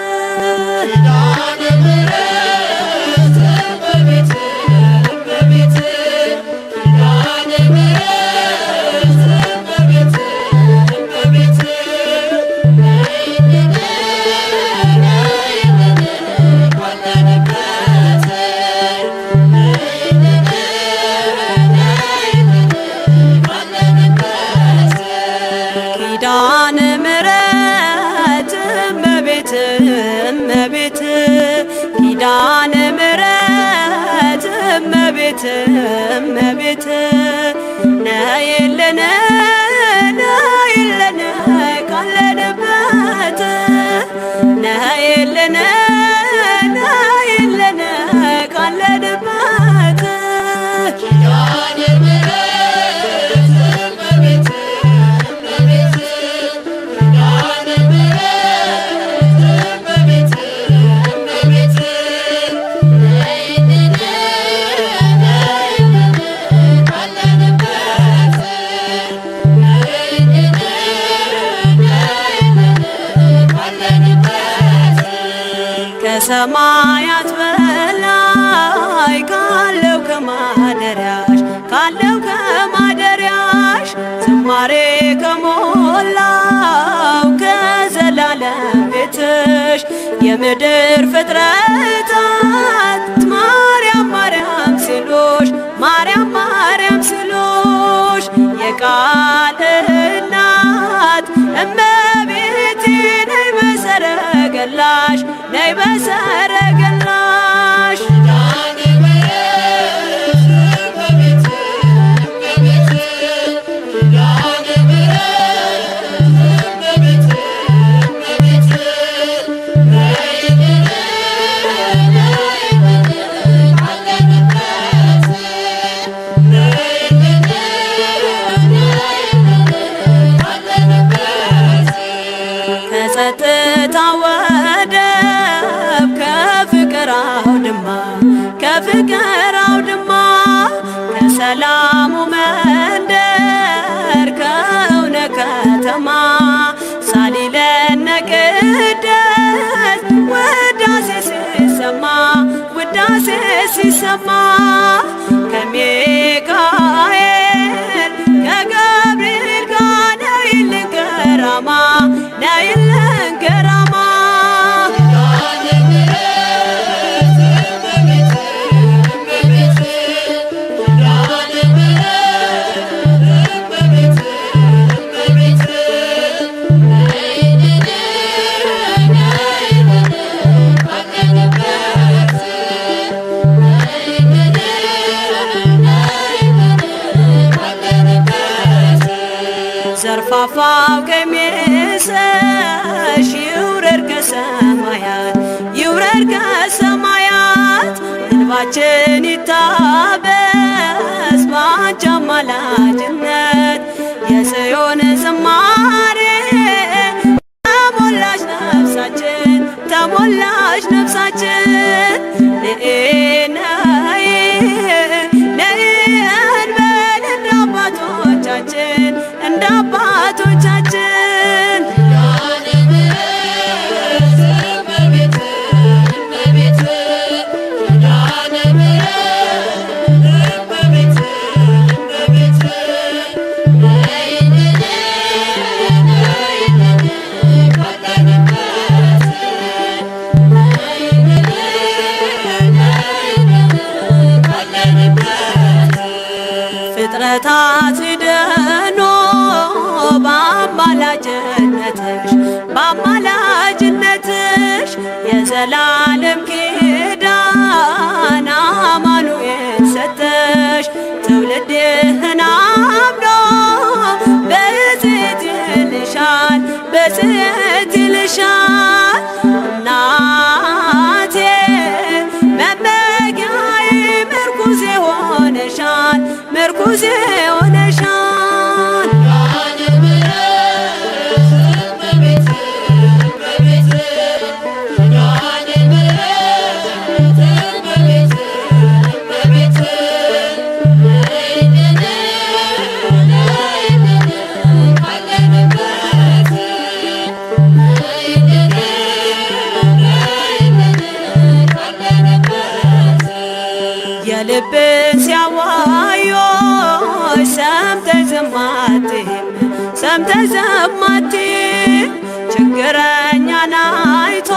ኪዳነ ምሕረት እመቤት እመቤት ኪዳነ ምሕረት እመቤት እመቤት ነይልን ነይልን ካለንበት ነይልን ነይልን ካለንበት ከሰማያት በላይ ካለው ከማደሪያሽ ዝማሬ ከሞላው ከዘላለም ቤትሽ የምድር ፍጥረታት ማርያም ማርያም ሲሉሽ ማርያም ማርያም የቃል እናት እመቤቴ ነይ በሰረገላሽ ነይ በሰረገላሽ ከጸጥታ ወደብ ከፍቅር አውድማ ከፍቅር አውድማ ከሰላሙ መንደር ከእውነ ከተማ ሳሊለነ ቅደስ ውዳሴ ሲሰማ ውዳሴ ሲሰማ ከሚካኤል ከገብርኤል ጋር ነይልን ገራማ ነይልን ገራማ ዘርፋፋው ቀሚስሽ ይውረድ ከሰማያት ይውረድ ከሰማያት እንባችን ይታበስ ባንቺ አማላጅነት የጽዮን ዝማሬ ተሞላሽ ነፍሳችን ተሞላሽ ነፍሳችን ነይ እንበል እንደ አባቶቻችን እንደ አባቶቻችን ፍጥረታት ድኖ በአማላጅነትሽ በአማላጅነትሽ የዘላለም ኪዳን አማኑኤል ሰጠሽ ትውልድህን አምኖ በጽት ይልሻል በጽት ይልሻል እናቴ መመጊያዬ ምርኩዜ ሆነሻል ምርኩዜ ሆነሻል የልብን ሲያዋዮሽ ሰምተሽ ዝም አትይም ሰምተሽ ዝም አትይም ችግረኛን አይቶ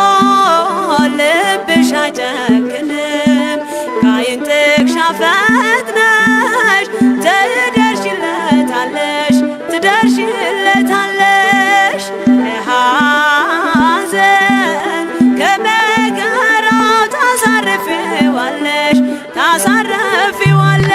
ልብሽ አይጨክንም ከዓይን ጥቅሻ ፈጥነሽ ትደርሽለታለሽ ትደርሽለታለሽ ከሐዘን ከመከራው ታሳርፊዋለሽ ታሳርፊዋለሽ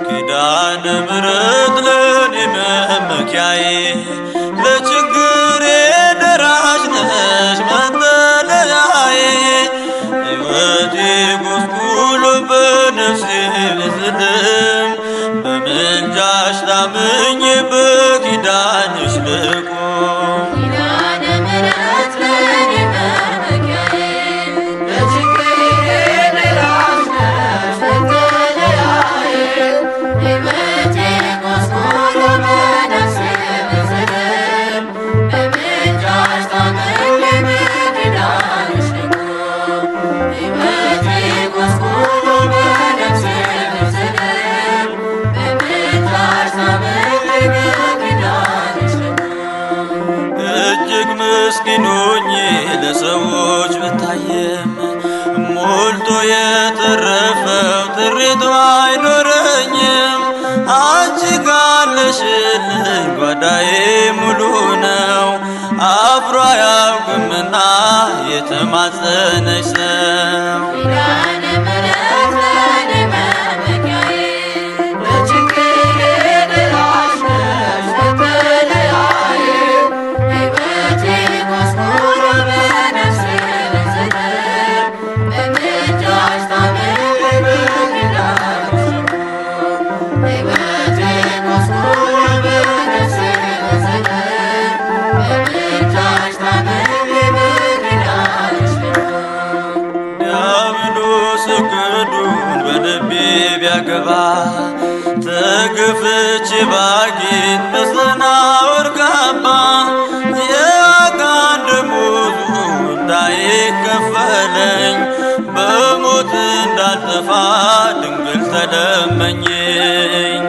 ኪዳነ ምሕረት ለኔ መመኪያዬ ለችግሬ ደራሽ ነሽ መጠለያዬ የለኝም ሞልቶ የተረፈው ጥሪቱ አይኖረኝም። አንቺ ካለሽልኝ ጓዳዬ ሙሉ ነው። አፍሮ አያውቅምና የተማጸነች ሰው ቢያገባ ተገፍቼ ባጌጥ በሰናዖር ካባ የዋጋን ደመወዙ እንዳይከፈለኝ በሞት እንዳልጠፋ ድንግል ተለመኘኝ።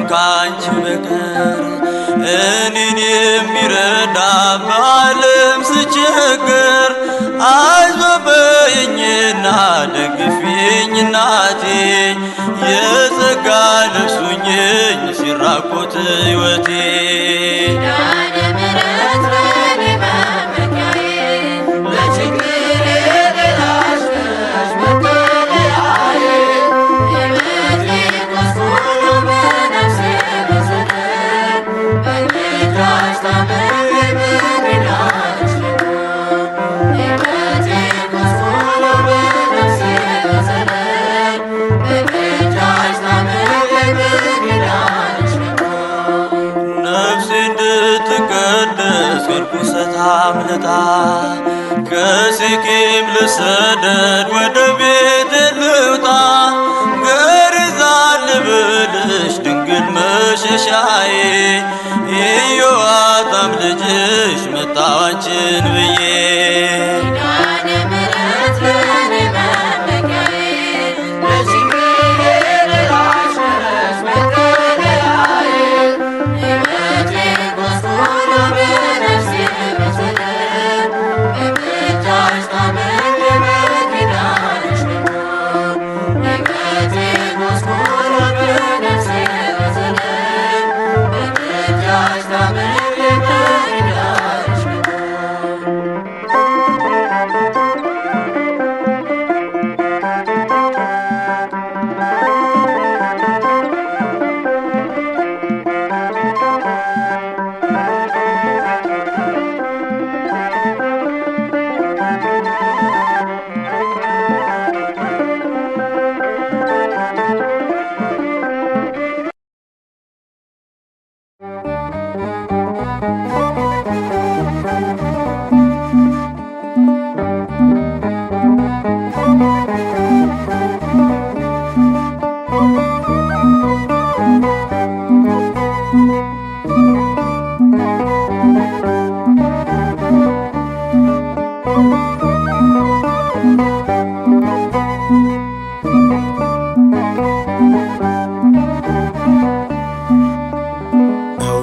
ካንቺ በቀር እኔን የሚረዳ በዓለም ስቸገር አይዞህ በይኝና ደግፊኝ እናቴ የጸጋ ልብሱኝኝ ሲራቆት ሕይወቴ ከርኩሰት አምልጣ ከሴኬም ልሰደድ ወደ ቤት ልውጣ ገሪዛን ልብልሽ ድንግል መሸሻዬ ኢዮአታም ልጅሽ መጣሁ አንቺን ብዬ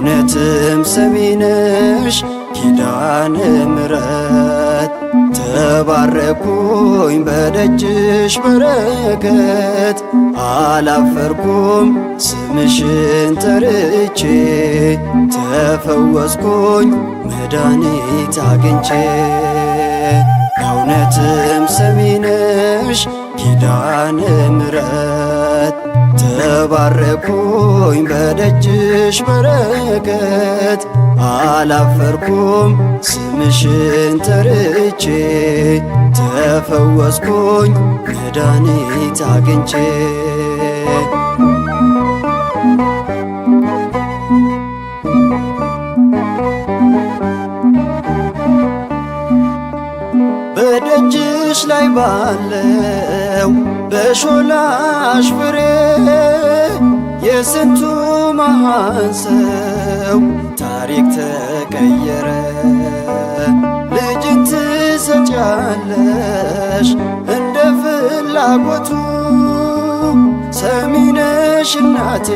እውነትም ሰሚ ነሽ ኪዳነ ምሕረት ተባረኩኝ በደጅሽ በረከት አላፈርኩም ስምሽን ጠርቼ ተፈወስኩኝ መድኃኒት አግኝቼ እውነትም ሰሚ ነሽ ኪዳነ ምሕረት ተባረኩኝ በደጅሽ በረከት አላፈርኩም ስምሽን ጠርቼ ተፈወስኩኝ መድኃኒት አግኝቼ በደጅሽ ላይ ባለው በሾላሽ ፍሬ የስንቱ መሃን ሰው ታሪክ ተቀየረ። ልጅን ትሰጫለሽ እንደ ፍላጎቱ ሰሚነሽ እናቴ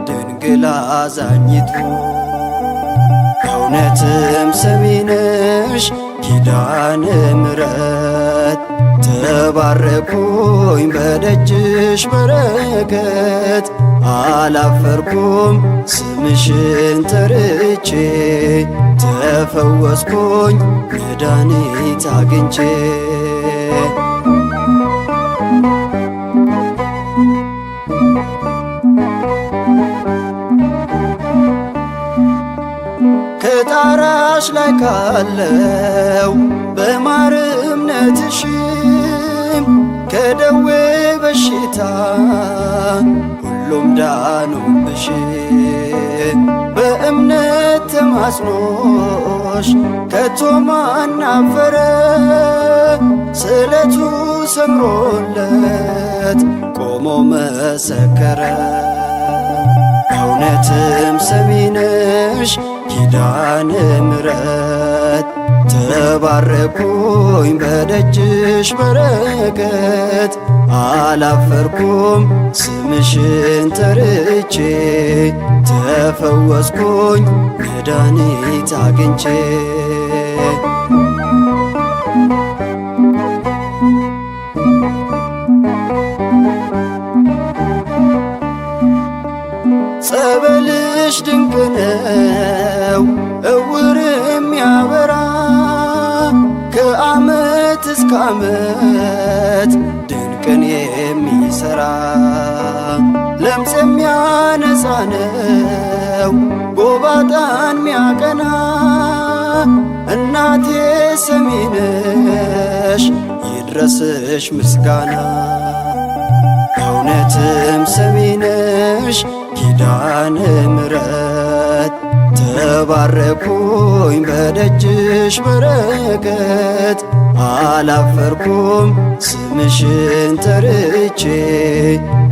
ድንግል አዛኝቱ እውነትም ሰሚነሽ ኪዳነ ምሕረት ተባረኩኝ በደጅሽ በረከት አላፈርኩም ስምሽን ተርቼ ተፈወስኩኝ መድኃኒት አግኝቼ ከጣራሽ ላይ ካለው በማር እምነትሽም ከደዌ በሽታ ሁሉም ዳኑብሽ። በእምነት ተማጽኖሽ ከቶ ማን አፈረ? ስለቱ ሰምሮለት ቆሞ መሰከረ። እውነትም ሰሚነሽ ኪዳነ ምሕረት ተባረኩኝ በደጅሽ በረከት አላፈርኩም ስምሽን ተርቼ ተፈወስኩኝ መድኃኒት አግኝቼ ጸበልሽ ድንቅ ነው እውርም ያበራ ከዓመት እስከ ዓመት ድንቅን የሚሠራ ለምጽ የሚያነጻ ነው ጎባጣን ሚያቀና እናቴ ሰሚነሽ ይድረስሽ ምስጋና እውነትም ሰሚነሽ ኪዳነ ምሕረት ተባረኩኝ በደጅሽ በረከት አላፈርኩም ስምሽን ተርቼ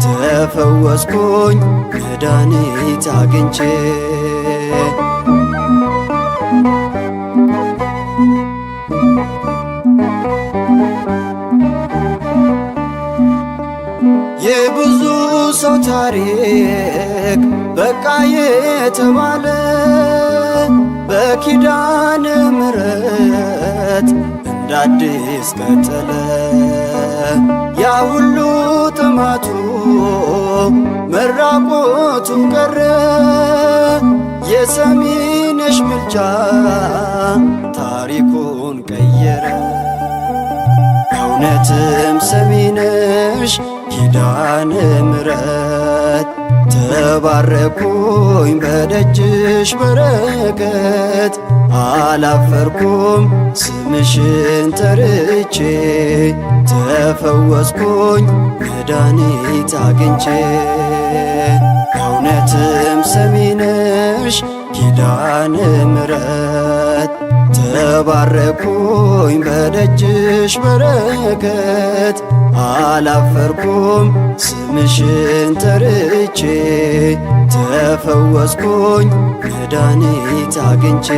ተፈወስኩኝ መድኃኒት አግኝቼ የብዙ ሰው ታሪክ በቃ የተባለ በኪዳነ ምሕረት እንደ አዲስ ቀጠለ። ያ ሁሉ ጥማቱ መራቆቱ ቀረ። የሰሚነሽ ምልጃ ታሪኩን ቀየረ። እውነትም ሰሚነሽ ኪዳነ ምሕረት ተባረኩኝ በደጅሽ በረከት አላፈርኩም ስምሽን ተርቼ ተፈወስኩኝ መድኃኒት አግኝቼ እውነትም ሰሚነሽ ኪዳነ ምሕረት ተባረኩኝ በደጅሽ በረከት አላፈርኩም ስምሽን ተርቼ ተፈወስኩኝ መድኃኒት አግኝቼ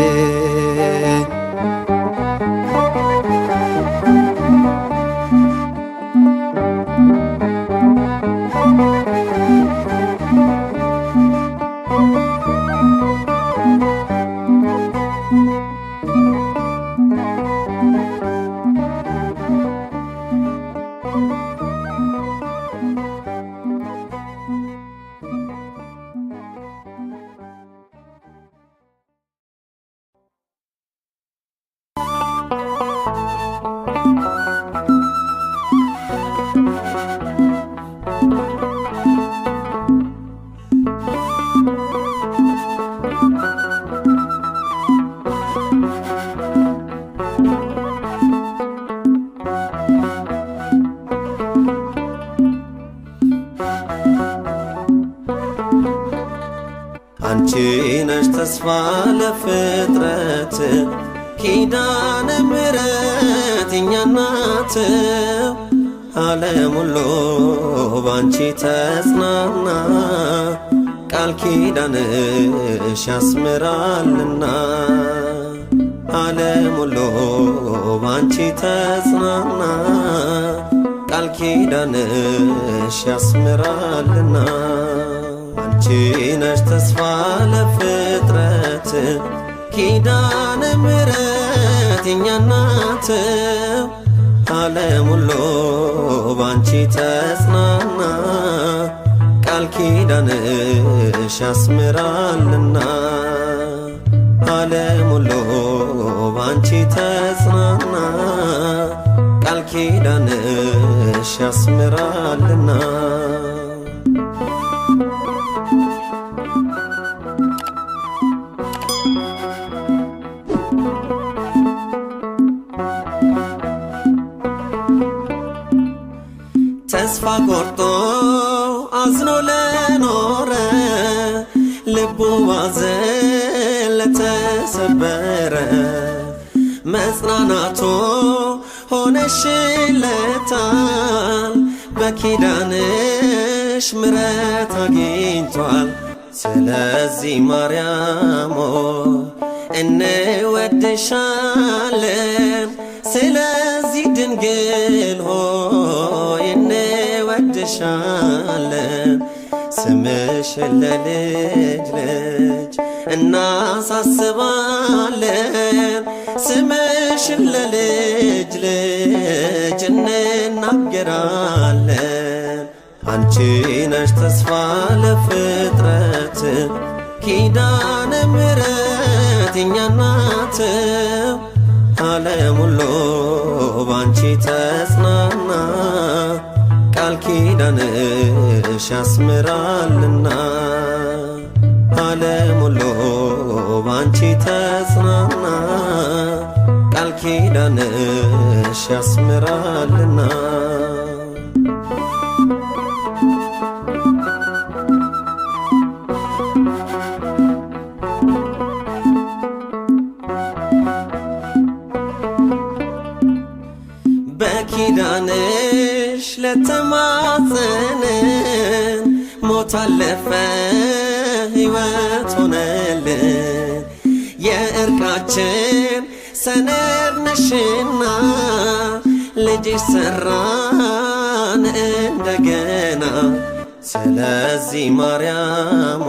አንቺ ነሽ ተስፋ ለፍጥረት ኪዳነ ምሕረት ናት ዓለም ሁሉ ባንቺ ተጽናና ቃል ኪዳንሽ ያስምራልና ዓለም ሁሉ ባንቺ ተጽናና ቃል ኪዳንሽ ያስምራልና አንቺ ነሽ ተስፋ ለፍጥረት ኪዳነ ምሕረት የኛ እናት ዓለም ሁሉ ባንቺ ተጽናና ቃል ኪዳንሽ ያስምራልና ዓለም ሁሉ ባንቺ ተጽናና ቃል ኪዳንሽ ያስምራልና ተስፋ ቆርጦ አዝኖ ለኖረ ልቡ ባዘን ለተሰበረ መጽናናቶ ሆነሽለታል በኪዳንሽ ምሕረት አግኝቷል። ስለዚህ ማርያም እንወድሻለን ስለዚህ ድንግል ሆይ እንወድሻለን ስምሽን ለልጅ ልጅ እናሳስባለን ስምሽን ለልጅ ልጅ እንናገራለን አንቺ ነሽ ተስፋ ለፍጥረት ኪዳነ ምሕረት የኛ እናት ዓለም ሁሉ ባንቺ ተጽናና ቃል ኪዳንሽ ያስምራልና ዓለም ሁሉ ባንቺ ተጽናና ቃል ኪዳንሽ ያስምራልና በኪዳንሽ ለተማጸንን ሞት አለፈ ሕይወት ሆነልን የእርቃችን ሰነድ ነሽና ልጅሽ ሰራን እንደገና ስለዚህ ማርያም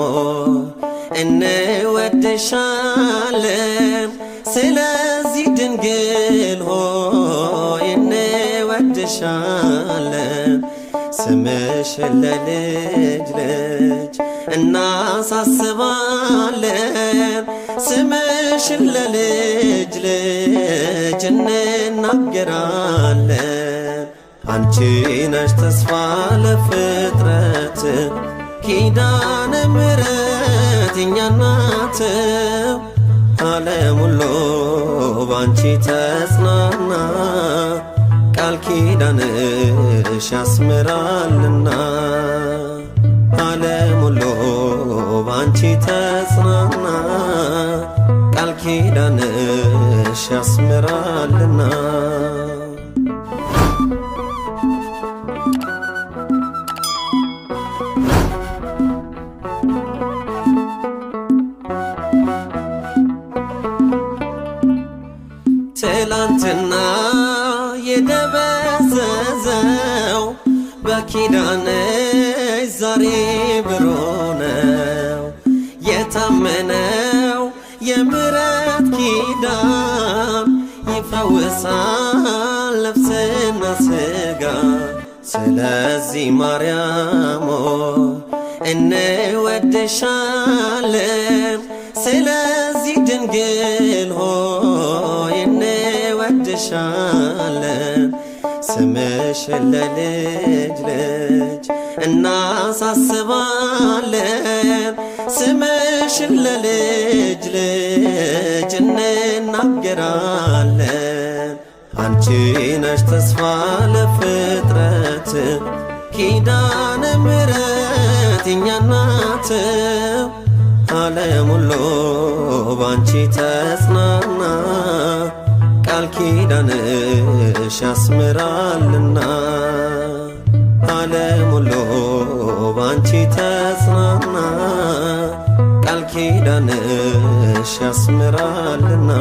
እንወድሻለን ስለዚህ ድንግል ሆይ እንወድሻለን ስምሽን ለልጅ ልጅ እናሳስባለን ስምሽን ለልጅ ልጅ እንናገራለን አንቺ ነሽ ተስፋ ለፍጥረት ኪዳነ ምሕረት የኛ እናት ዓለም ሁሉ ባንቺ ተጽናና ቃል ኪዳንሽ ያስምራልና ዓለም ሁሉ ባንቺ ተጽናና ቃል ኪዳንሽ ያስምራልና ትላንትና የደበዘዘው በኪዳንሽ ዛሬ ብሩህ ነው የታመነው የምሕረት ኪዳን ይፈውሳል ነፍስና ሥጋ ስለዚህ ማርያም እንወድሻለን ስለዚህ ድንግል ሆይ እንወድሻለን ስምሽን ለልጅ ልጅ እናሳስባለን ስምሽን ለልጅ ልጅ እንናገራለን አንቺ ነሽ ተስፋ ለፍጥረት ኪዳነ ምሕረት የኛ እናት ዓለም ሁሉ ባንቺ ተጽናና ቃል ኪዳንሽ ያስምራልና ዓለም ሁሉ ባንቺ ተጽናና ቃል ኪዳንሽ ያስምራልና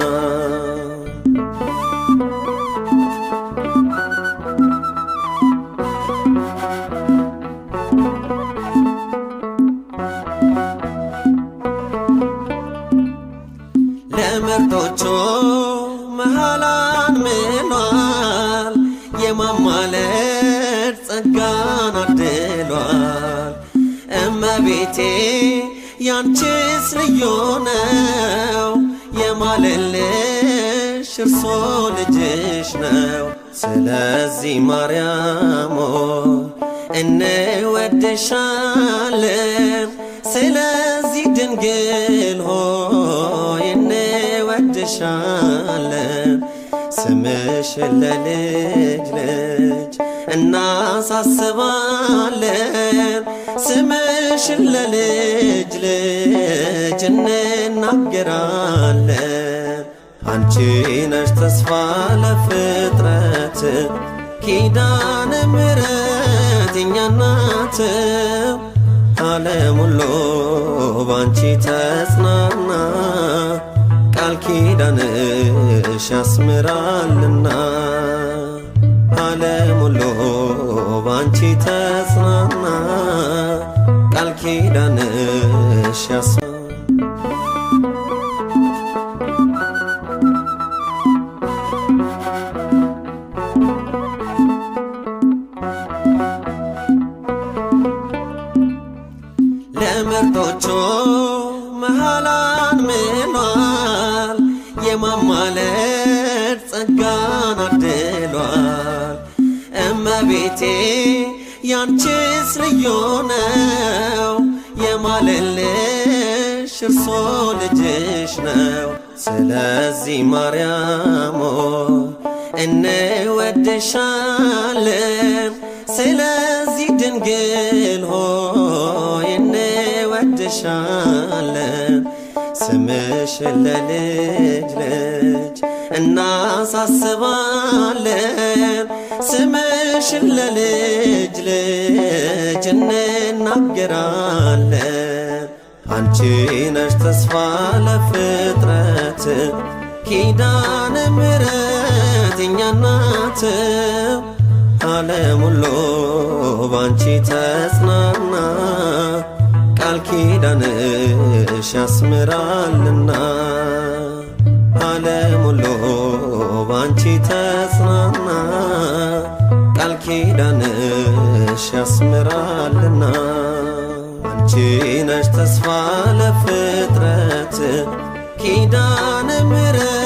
ለምርጦቹ መሃላን ምሏል የማማለድ ጸጋን አድሏል እመቤቴ ያንቺስ ልዩ ነው የማለልሽ እርሶ ልጅሽ ነው ስለዚህ ማርያም እንወድሻለን ስለዚህ ድንግል ሆይ እንወድሻለን ስምሽን ለልጅ ልጅ እናሳስባለን ስምሽን ለልጅ ልጅ እንናገራለን አንቺ ነሽ ተስፋ ለፍጥረት ኪዳነ ምሕረት የኛ እናት ዓለም ሁሉ ባንቺ ተጽናና ቃል ኪዳንሽ ያስምራልና ዓለም ሁሉ ባንቺ ተጽናና ቃል ኪዳንሽ ያስምራልና ለምርጦቹ መሃላን ምሏል የማማለድ ጸጋን አድሏል እመቤቴ ያንቺስ ልዩ ነው የማለልሽ እርሶ ልጅሽ ነው ስለዚህ ማርያም እንወድሻለን ስለዚህ ድንግል ሆይ እንወድሻለን ስምሽን ለልጅ ልጅ እናሳስባለን ስምሽን ለልጅ ልጅ እንናገራለን አንቺ ነሽ ተስፋ ለፍጥረት ኪዳነ ምሕረት የኛ እናት ዓለም ሁሉ ባንቺ ተጽናና ቃል ኪዳንሽ ያስምራልና ዓለም ሁሉ ባንቺ ተጽናና ቃል ኪዳንሽ ያስምራልና አንቺ ነሽ ተስፋ ለፍጥረት ኪዳነ ምሕረት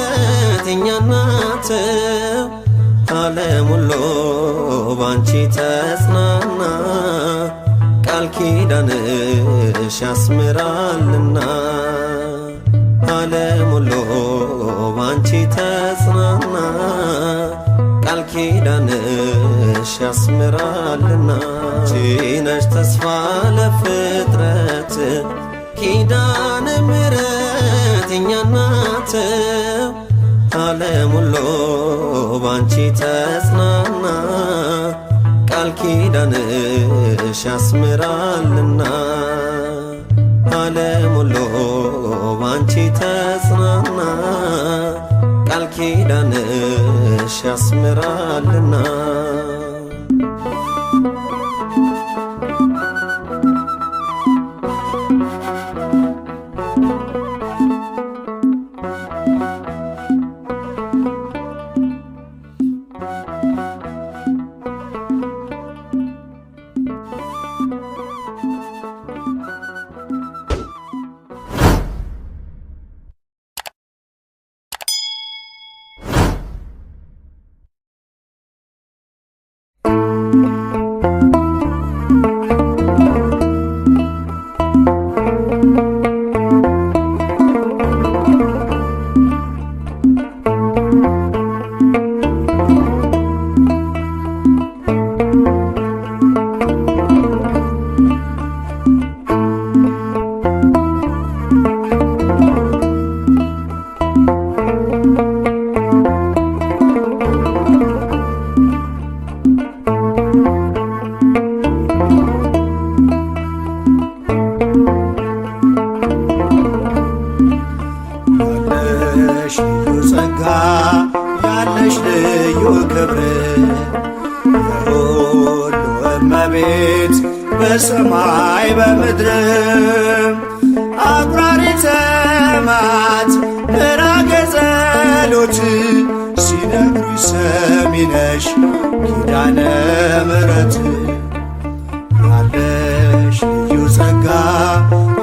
የኛ እናት ዓለም ሁሉ ባንቺ ተጽናና ቃል ኪዳንሽ ያስምራልና ዓለም ሁሉ ባንቺ ተጽናና ቃል ኪዳንሽ ያስምራልና አንቺ ነሽ ተስፋ ለፍጥረት ኪዳነ ምሕረት የኛ እናት ዓለም ሁሉ ባንቺ ተጽናና ቃል ኪዳንሽ ያስምራልና ዓለም ሁሉ ባንቺ ተጽናና ቃል ኪዳንሽ ያስምራልና ያለሽ ልዩ ክብር የሁሉ እመቤት በሰማይ በምድርም አቁራሪተ መዓት ምራገ ጸሎት ሲነግሩኝ ሰሚ ነሽ ኪዳነ ምሕረት ያለሽ ልዩ ጸጋ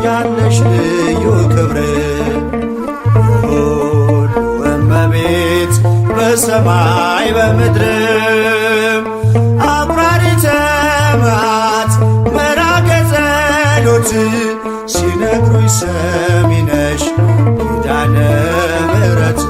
ያለሽ ልዩ ክብር የሁሉ እመቤት በሰማይ በምድርም አቁራሪተ መዓት ምራገ ጸሎት ሲነግሩኝ ሰሚ ነሽ ኪዳነ ምሕረት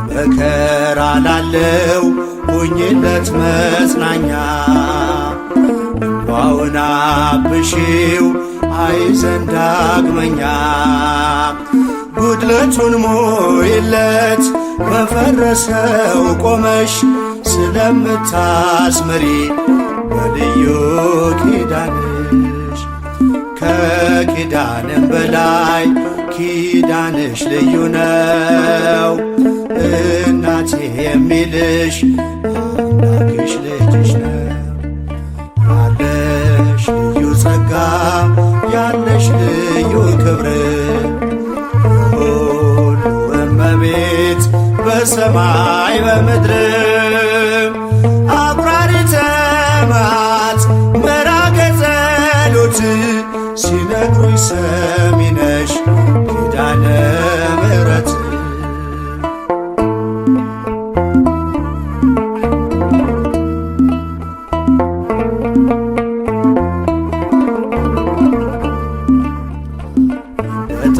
መከራ ላለው ሁኝለት መጽናኛ እንባውን አብሺው አይዘን ዳግመኛ ጉድለቱን ሞይለት በፈረሰው ቆመሽ ስለምታስምሪ በልዩ ኪዳንሽ ከኪዳንም በላይ ኪዳንሽ ልዩ ነው እናቴ የሚልሽ አምላክሽ ልጅሽ ነው ያለሽ ልዩ ጸጋ ያለሽ ልዩ ክብር የሁሉ እመቤት በሰማይ በምድርም አቁራሪተ መዓት ምራገ ጸሎት ሲነግሩኝ ሰሚ ነሽ ኪዳነ ምሕረት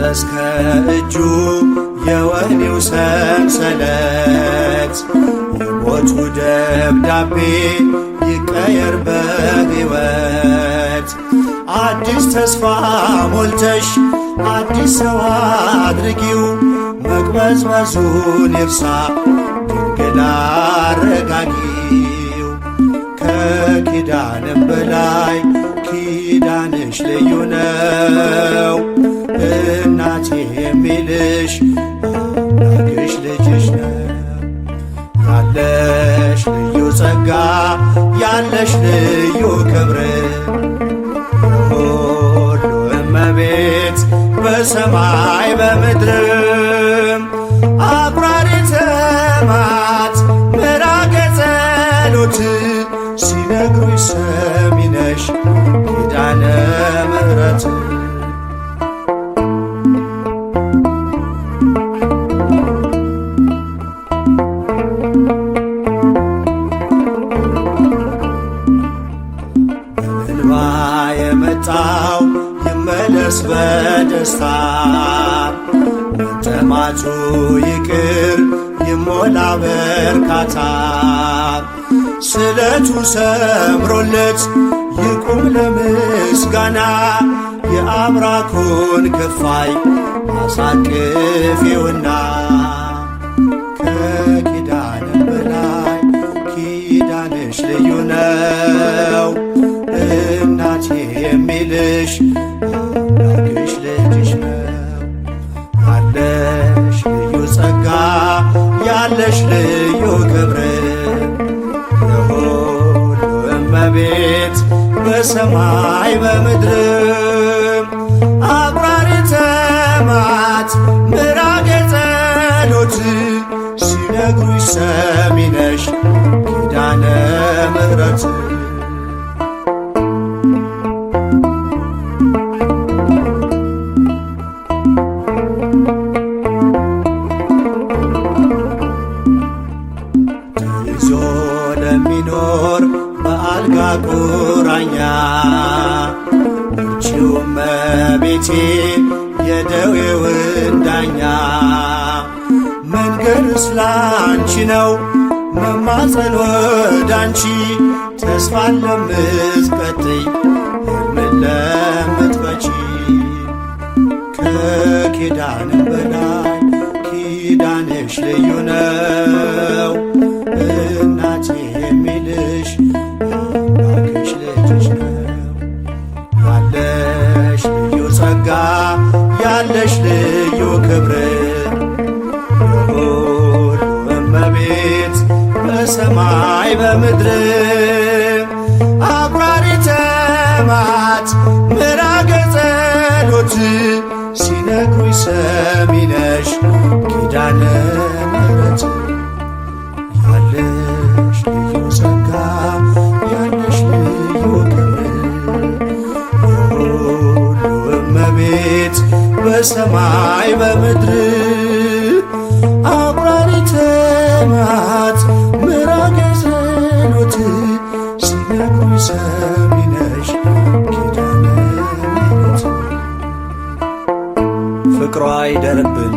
እስከ እጁ የወህኒው ሰንሰለት የሞቱ ደብዳቤ ይቀየር በሕይወት አዲስ ተስፋ ሞልተሽ አዲስ ሰው አድርጊው መቅበዝበዙን ይርሳ ድንግል አረጋጊው ከኪዳንም በላይ ኪዳንሽ ልዩ ነው እናቴ የሚልሽ አምላክሽ ልጅሽ ነው ያለሽ ልዩ ጸጋ ያለሽ ልዩ ክብር የሁሉ እመቤት በሰማይ በምድርም አቁራሪተ መዓት ምራገ ጸሎት ሲነግሩኝ ሰሚ ነሽ ኪዳነ ምሕረት የመጣው ይመለስ በደስታ መጠማቱ ይቅር ይሞላ በርካታ ስለቱ ሰምሮለት ይቁም ለምስጋና የአብራኩን ክፋይ አሳቅፊውና ከኪዳንም በላይ ኪዳንሽ ልዩ ነው እናቴ የሚልሽ አምላክሽ ልጅሽ ነው ያለሽ ልዩ ጸጋ ያለሽ ልዩ ክብር የሁሉ እመቤት በሰማይ በምድርም አቁራሪተ መዓት ምራገ ጸሎት ሲነግሩኝ ሰሚ ነሽ ኪዳነ ምሕረት ለሚኖር በአልጋ ቁራኛ አንቺው እመቤቴ የደዌውን ዳኛ መንገዱስ ላንቺ ነው መማፀን ወዳንቺ ተስፋን ለምትቀጥይ ሕልምን ለምትፈቺ ከኪዳንም በላይ ኪዳንሽ ልዩ ነው እናቴ የሚልሽ ሰማዕት ምራገ ጸሎት ሲነግሩኝ ሰሚ ነሽ ኪዳነ ምሕረት ያለሽ ልዩ ጸጋ ያለሽ ልዩ ክብር የሁሉ እመቤት በሰማይ በምድር አቁራሪተ መዓት ምራገ ጸሎት ሲነግሩኝ ሰሚ ነሽ ኪዳነ ምሕረት ፍቅሯ ይደርብን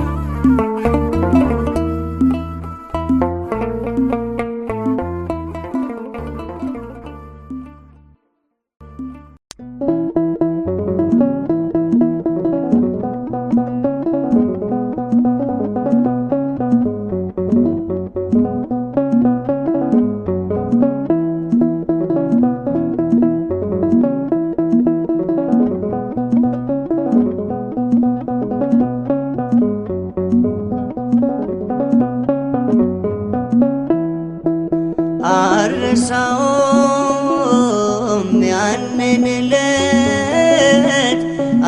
አልረሳውም ያንን ዕለት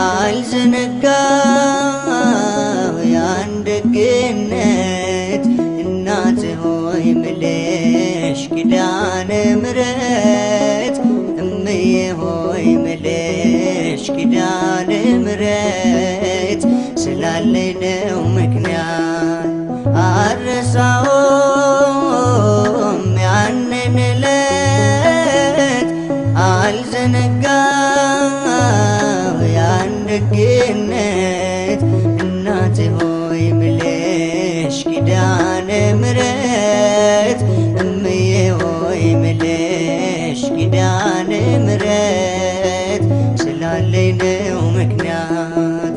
አልዘነጋው ያን ደግነት እናት ሆይ ምልሽ ኪዳነ ምሕረት እምዬ ሆይ ምልሽ ኪዳነ ምሕረት ስላለኝ ነው ምክንያት አልረሳውም ያንን ዕለት አልዘነጋው ያን ደግነት እናቴ ሆይ ምልሽ ኪዳነ ምሕረት እምዬ ሆይ ምልሽ ኪዳነ ምሕረት ስላለኝ ነው ምክንያት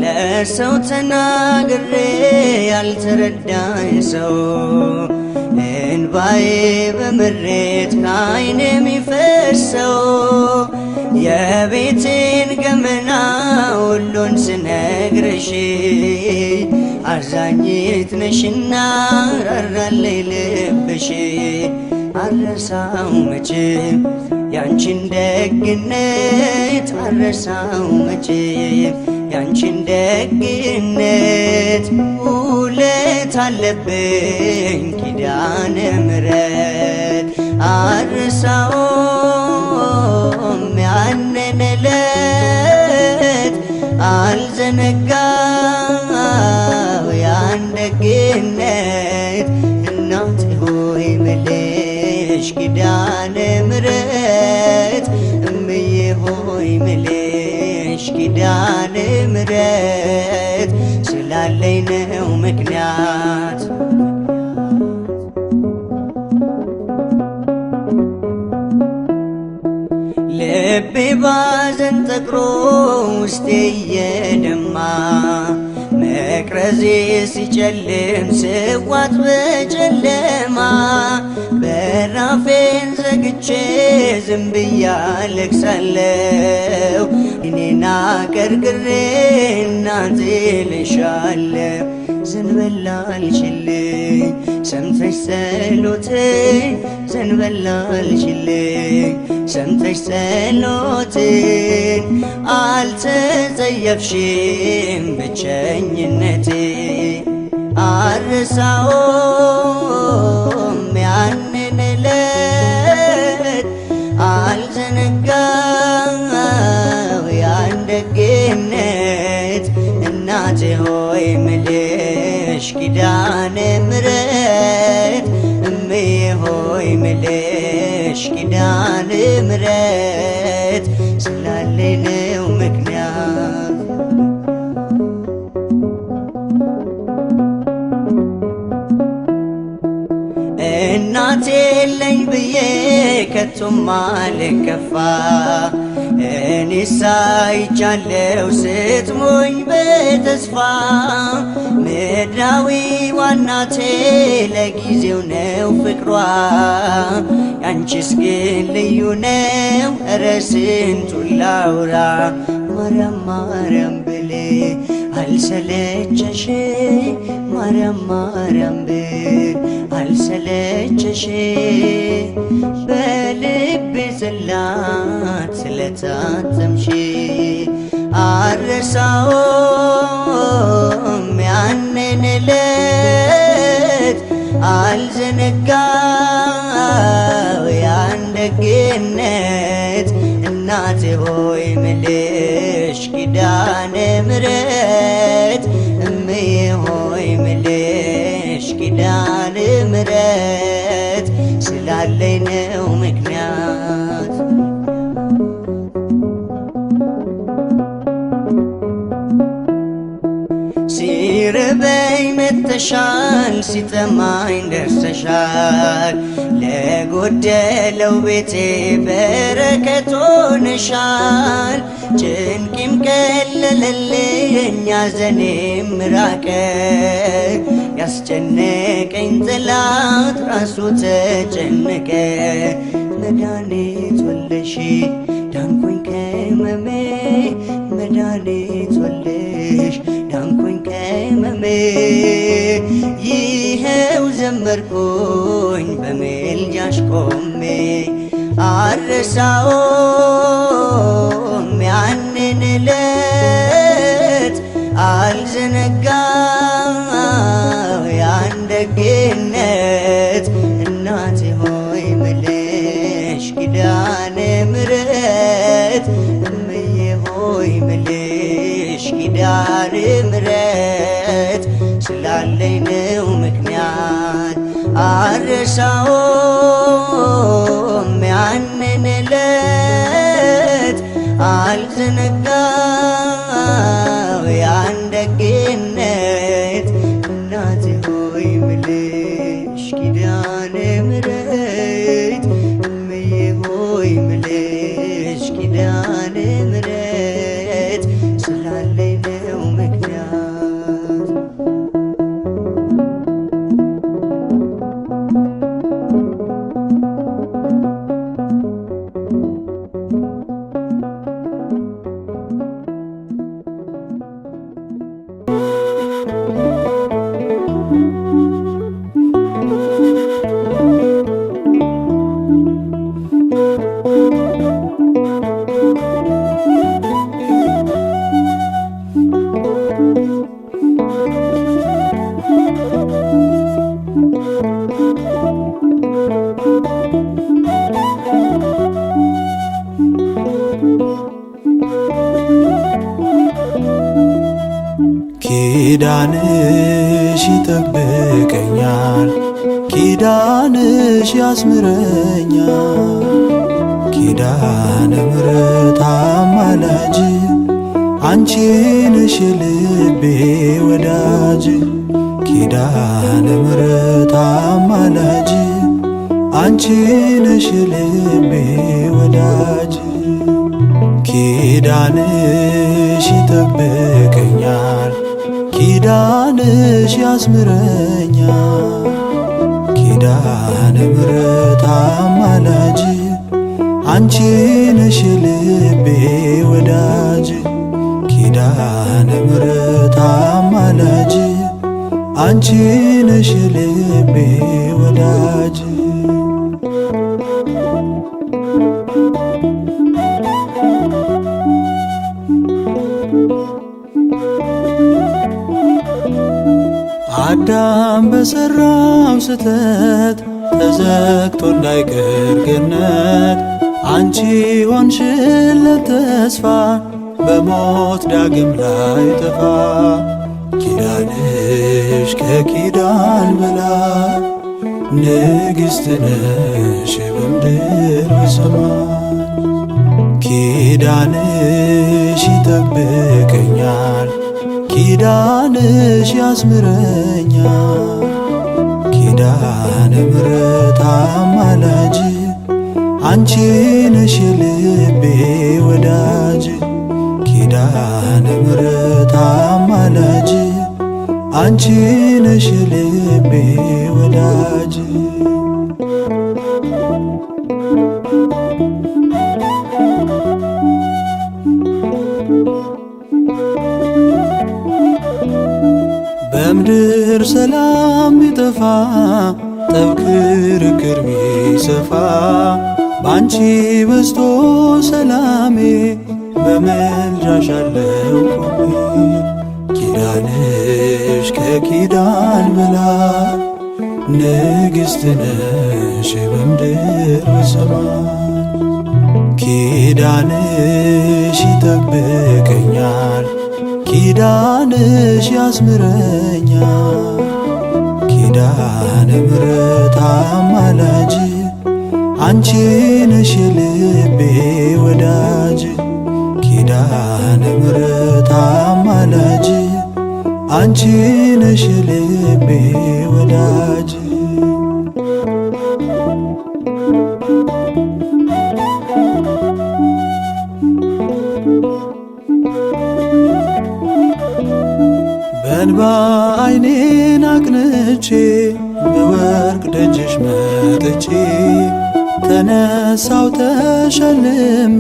ለሰው ተናግሬ ያልተረዳኝ ሰው እንባዬ በምሬት ከዓይኔ የሚፈሰው የቤቴን ገመና ሁሉን ስነግርሽ አዛኝት ነሽና ራራለይ ልብሽ አልረሳው መቼም ያንቺን ደግነት አልረሳው መቼም ያንቺን ደግነት ውለት አለብኝ ኪዳነ ምሕረት አልረሳውም ያንን ዕለት አልዘነጋው ያን ደግነት እናቴ ሆይ ምልሽ ኪዳነ ምሕረት እምዬ ሆይ ምልሽ ኪዳነ ምሕረት ስላለኝ ነው ምክንያት ልቤ ባዘን ጠቅሮ ውስጤ እየደማ መቅረዜ ሲጨልም ስዋት በጨለማ በራፌን ዘግቼ ዝም ብዬ አለቅሳለሁ እኔና ቀርቅሬ እናቴ ልሻለሁ ዘንበል አልችልኝ ሰምተሽ ጸሎቴን ዘንበል አልችልኝ ሰምተሽ ጸሎቴን አልተጸየፍሽም ብቸኝነቴ አልረሳውም ያንን ዕለት አልዘነጋው ያን ደግነት እናቴ ሆይ ምልሽ ኪዳነ ምሕረት እምዬ ሆይ ምልሽ ኪዳነ ምሕረት ስላለኝ ነው ምክንያት እናቴ የለኝ ብዬ ከቶም አልከፋ እኔስ አይቻለሁ ስትሞኝ በተስፋ ምድራዊ ዋናቴ ለጊዜው ነው ፍቅሯ ያንቺስ ግን ልዩ ነው ኧረ ስንቱን ላውራ ማርያም ማርያም ብሌ አልሰለቸሽ ማርያም ማርያም ብል አልሰለቸሽ በልቤ ጽላት ስለታተምሽ አልረሳውም ያንን ዕለት አልዘነጋው ያን ደግነት እናቴ ሆይ ምልሽ ኪዳነ ምሕረት እምዬ ሆይ ምልሽ ኪዳነ ምሕረት ስላለኝ ነው ምክንያት ሲርበኝ መጥተሻል ሲጠማኝ ደርሰሻል ለጎደለው ቤቴ በረከት ሆነሻል ጭንቄም ቀለለልኝ ሐዘኔም ራቀ ያስጨነቀኝ ጠላት ራሱ ተጨነቀ መድኃኒት ወለሽ ዳንኩኝ ከሕመሜ መድኃኒት ወለሽ ዳንኩኝ ከሕመሜ ይኸው ዘመርኩኝ በምልጃሽ ቆሜ አልረሳውም ያንን ዕለት አልዘነጋው ያን ደግነት እናቴ ሆይ ምልሽ ኪዳነ ምሕረት እምዬ ሆይ ምልሽ ኪዳነ ምሕረት ስላለኝ ነው ምክንያት አልረሳውም ያንን ዕለት አልዘነጋው ያን ደግነት እናቴ ሆይ ምልሽ ኪዳነ ምሕረት እምዬ ሆይ ምልሽ ኪዳነ ምሕረት ስላለኝ ነው ምክንያት ኪዳንሽ ይጠብቀኛል ኪዳንሽ ያስምረኛል ኪዳነ ምሕረት አማላጅ አንቺ ነሽ ልቤ ወዳጅ ኪዳነ ምሕረት አማላጅ አንቺ ነሽ ልቤ ወዳጅ ኪዳንሽ ይጠብቀኛል ኪዳንሽ ያስምረኛል ኪዳነ ምሕረት አማላጅ አንቺ ነሽ ልቤ ወዳጅ ኪዳነ ምሕረት አማላጅ አንቺ ነሽ ልቤ ወዳጅ አዳም በሠራው ስተት ተዘግቶ እንዳይቀር ገነት አንቺ ሆንሽለት ተስፋ በሞት ዳግም ላይ ጠፋ ኪዳንሽ ከኪዳን በላይ ንግሥት ነሽ በምድር በሰማይ ኪዳንሽ ይጠብቀኛል ኪዳንሽ ያስምረኛል ኪዳነ ምሕረት አማላጅ አንቺ ነሽ ልቤ ወዳጅ ኪዳነ ምሕረት አማላጅ አንቺ ነሽ ልቤ ወዳጅ በምድር ሰላም ቢጠፋ ጠብ ክርክር ቢሰፋ ባንቺ በዝቶ ሰላሜ በምልጃሽ አለው ቆሜ ኪዳንሽ ከኪዳን በላይ ንግሥት ነሽ በምድር በሰማይ ኪዳንሽ ይጠብቀኛል ኪዳንሽ ያስምረኛል ኪዳነ ምሕረት አማላጅ አንቺ ነሽ የልቤ ወዳጅ ኪዳነ ምሕረት አማላጅ አንቺ ነሽ የልቤ ወዳጅ በእንባ ዓይኔን አቅንቼ በወርቅ ደጅሽ መጥቼ ተነሳው ተሸልሜ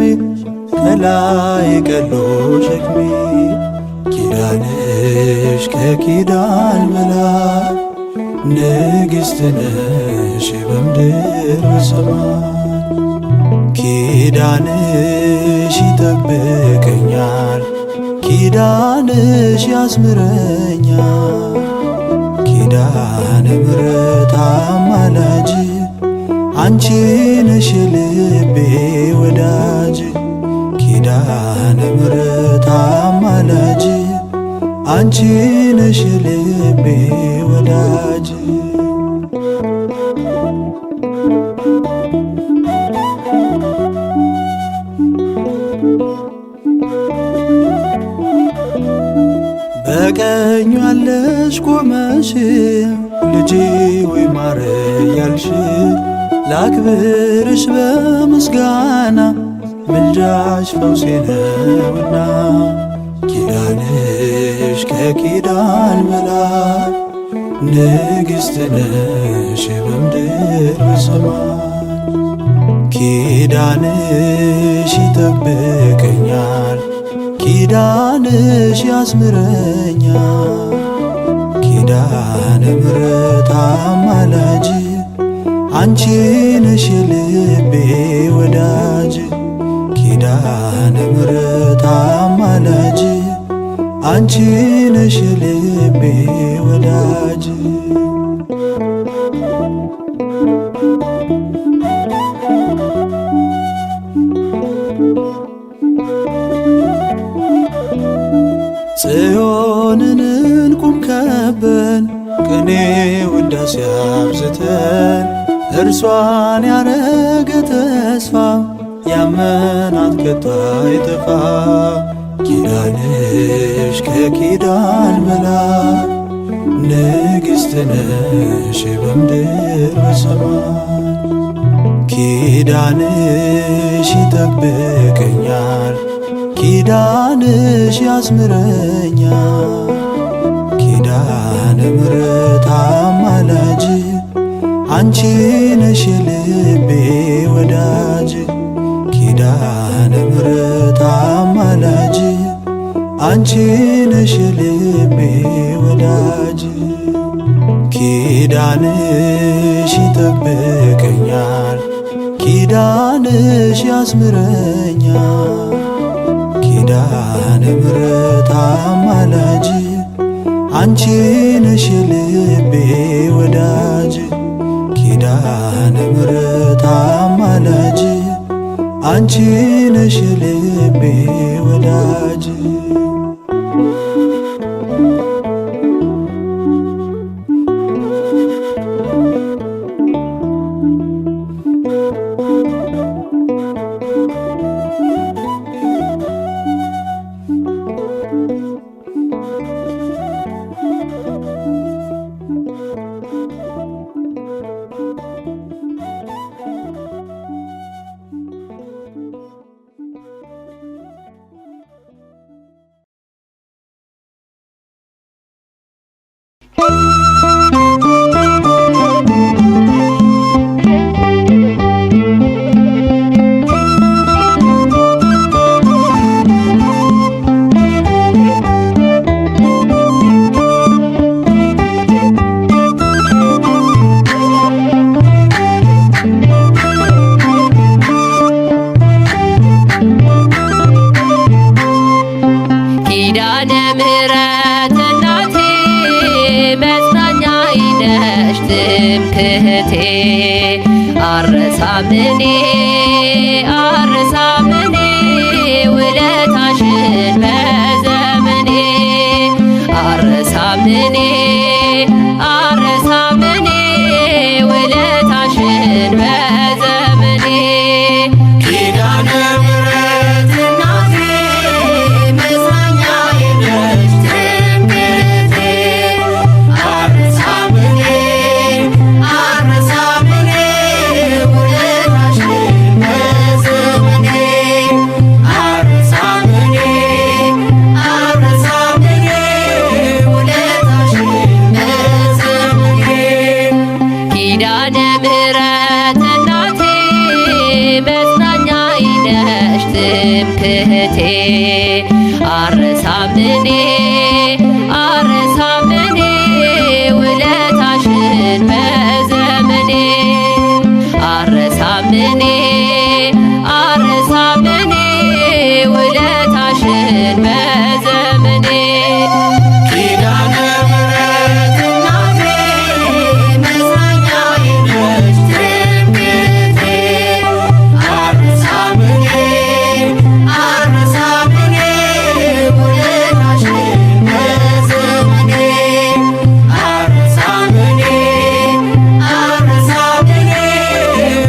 ከላይ ቀሎ ሸክሜ ኪዳንሽ ከኪዳን በላይ ንግሥት ነሽ በምድር በሰማይ ኪዳንሽ ይጠብቀኛል ኪዳንሽ ያስምረኛል ኪዳነ ምሕረት አማላጅ አንቺ ነሽ የልቤ ወዳጅ ኪዳነ ምሕረት አማላጅ አንቺ ነሽ የልቤ ወዳጅ በቀኙ ያለሽ ቆመሽ ልጄ ወይ ማረ ያልሽ ላክብርሽ በምስጋና ምልጃሽ ፈውሴ ነውና ኪዳንሽ ከኪዳን በላይ ንግሥት ነሽ በምድር በሰማይ ኪዳንሽ ይጠብቀኛል ኪዳንሽ ያስምረኛል ኪዳነ ምሕረት አማላጅ አንቺ ነሽ የልቤ ወዳጅ ኪዳነ ምሕረት አማላጅ አንቺ ነሽ የልቤ ወዳጅ ጽዮንን እንቁም ከበን ቅኔ ውዳሴ አብዝተን እርሷን ያረገ ተስፋ ያመናት ከቶ አይጠፋ ኪዳንሽ ከኪዳን በላይ ንግሥት ነሽ በምድር በሰማይ ኪዳንሽ ይጠብቀኛል ኪዳንሽ ያስምረኛል ኪዳነ ምሕረት አማላጅ አንቺ ነሽ የልቤ ወዳጅ ኪዳነ ምሕረት አማላጅ አንቺ ነሽ የልቤ ወዳጅ ኪዳንሽ ይጠብቀኛል ኪዳንሽ ያስምረኛል ኪዳነ ምሕረት አማላጅ አንቺ ነሽ የልቤ ወዳጅ ኪዳነ ምሕረት አማላጅ አንቺ ነሽ የልቤ ወዳጅ ትምክህቴ አረሳምኔ አረሳምኔ ውለታሽን በዘመኔ አረሳምኔ አረሳምኔ ውለታሽን በዘመኔ ኪዳነ ምሕረት እናቴ መጽናኛዬ ነሽ ትምክህቴ አረሳምኔ አረሳምኔ ውለታሽን በዘመኔ አረሳምኔ አረሳምኔ ውለታሽን በዘመኔ ኪዳነ ምሕረት እናቴ መጽናኛዬ ነሽ ትምክህቴ አረሳምኔ አረሳምኔ ውለታሽን በዘመኔ አረሳምኔ አረሳምኔ ውለታሽን በዘመኔ ኪዳነ ምሕረት እናቴ መጽናኛዬ ነሽ ትምክህቴ አረሳምኔ አረሳምኔ ውለታሽን በዘመኔ አረሳምኔ አረሳምኔ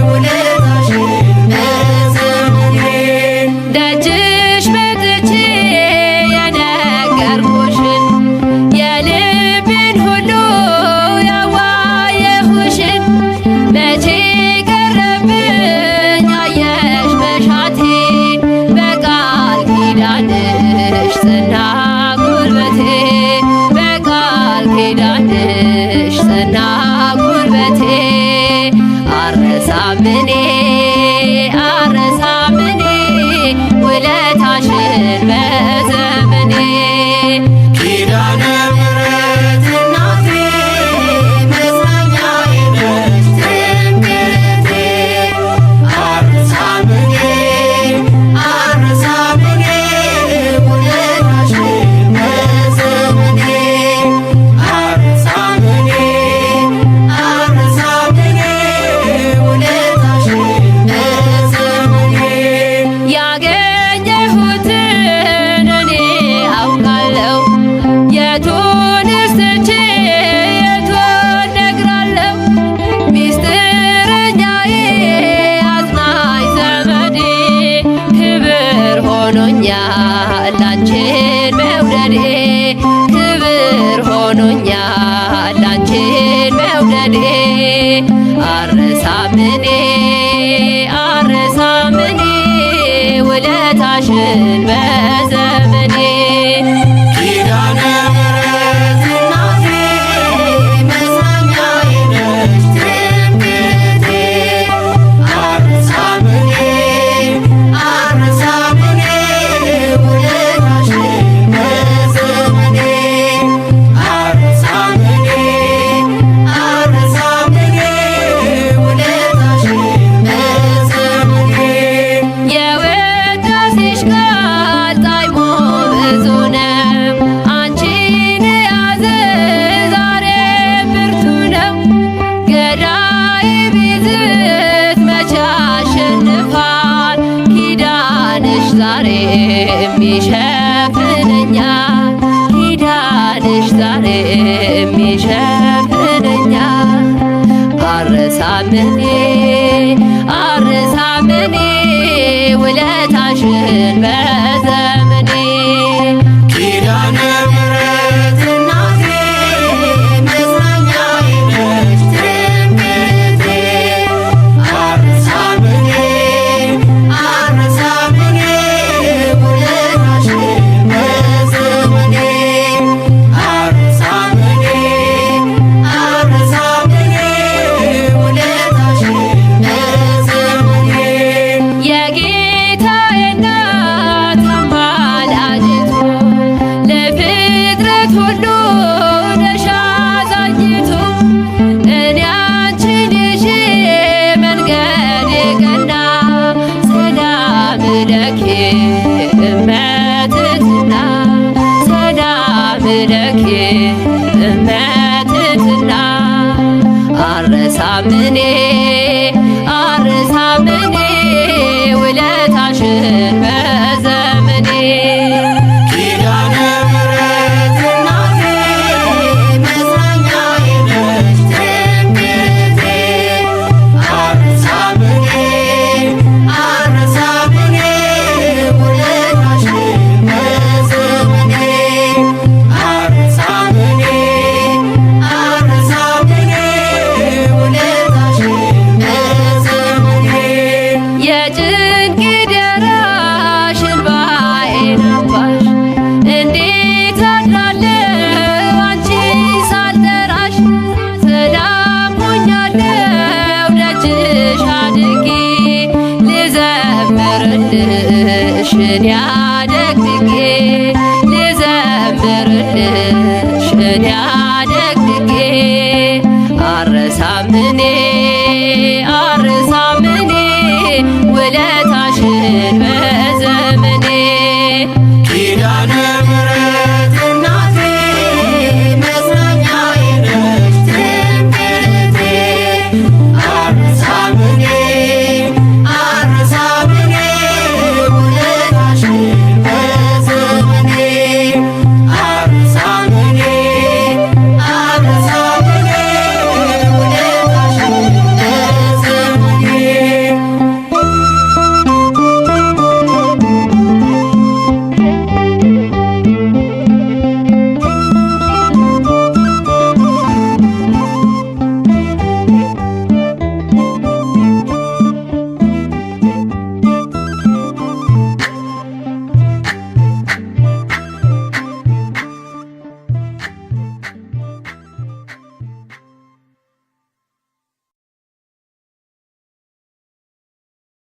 ውለታሽን በዘመኔ ደጅሽ መጥቼ የነገርኩሽን የልቤን ሁሉ ያዋየሁሽን መቼ ቀረብኝ አየሽ መሻቴ በቃል ኪዳንሽ ጸና ጉልበቴ በቃል ኪዳንሽ ጸና ጉልበቴ አረሳምኔ አረሳምኔ ውለታሽን በዘመኔ ኪዳነ ምሕረት እናቴ መጽናኛዬ ነሽ ትምክህቴ አረሳምኔ አረሳምኔ ውለታሽን በዘመኔ አረሳምኔ አረሳምኔ ውለታሽን በዘመኔ ያገኘሁትን እኔ አውቃለሁ የቱንስ ትቼ የቱን ነግራለሁ ሚስጥረኛዬ አጽናኝ ዘመዴ ክብር ሆኖኛል አንቺን መውደዴ ክብር ሆኖኛል አንቺን መውደዴ አረሳምኔ አረሳምኔ ውለታሽን በዘመኔ ኪዳነ ምሕረት እናቴ መጽናኛዬ ነሽ ትምክህቴ አረሳምኔ አረሳምኔ ውለታሽን በዘመኔ አረሳምኔ አረሳምኔ ውለታሽን በዘመኔ የውዳሴሽ ቃል ጣዕሙ ብዙ ነው አንቺን የያዘ ዛሬም ብርቱ ነው ገዳይ ቢዝት መቼ ያሸንፋል ኪዳንሽ ዛሬም ይሸፍነኛል ኪዳንሽ ዛሬም ይሸፍነኛል አረሳምኔ አረሳምኔ ውለታሽን በዘመኔ ኪዳነ ምሕረት እናቴ መጽናኛዬ ነሽ ትምክህቴ አረሳምኔ አረሳምኔ ውለታሽን በዘመኔ አረሳምኔ አረሳምኔ ውለታሽን በዘመኔ የጌታዬ እናት አረሳምኔ አረሳምኔ ውለታሽን በዘመኔ ኪዳነ ምሕረት እናቴ መጽናኛዬ ነሽ ትምክህቴ አረሳምኔ አረሳምኔ ውለታሽን በዘመኔ አረሳምኔ አረሳምኔ ውለታሽን በዘመኔ የጭንቅ ደራሽ እንባዬን አባሽ እንዴት አድራለሁ አንቺን ሳልጠራሽ ሰላም ሆኛለሁ ደጅሽ አድጌ ልዘምርልሽ እኔ አደግድጌ ልዘምርልሽ እኔ አደግድጌ አረሳምኔ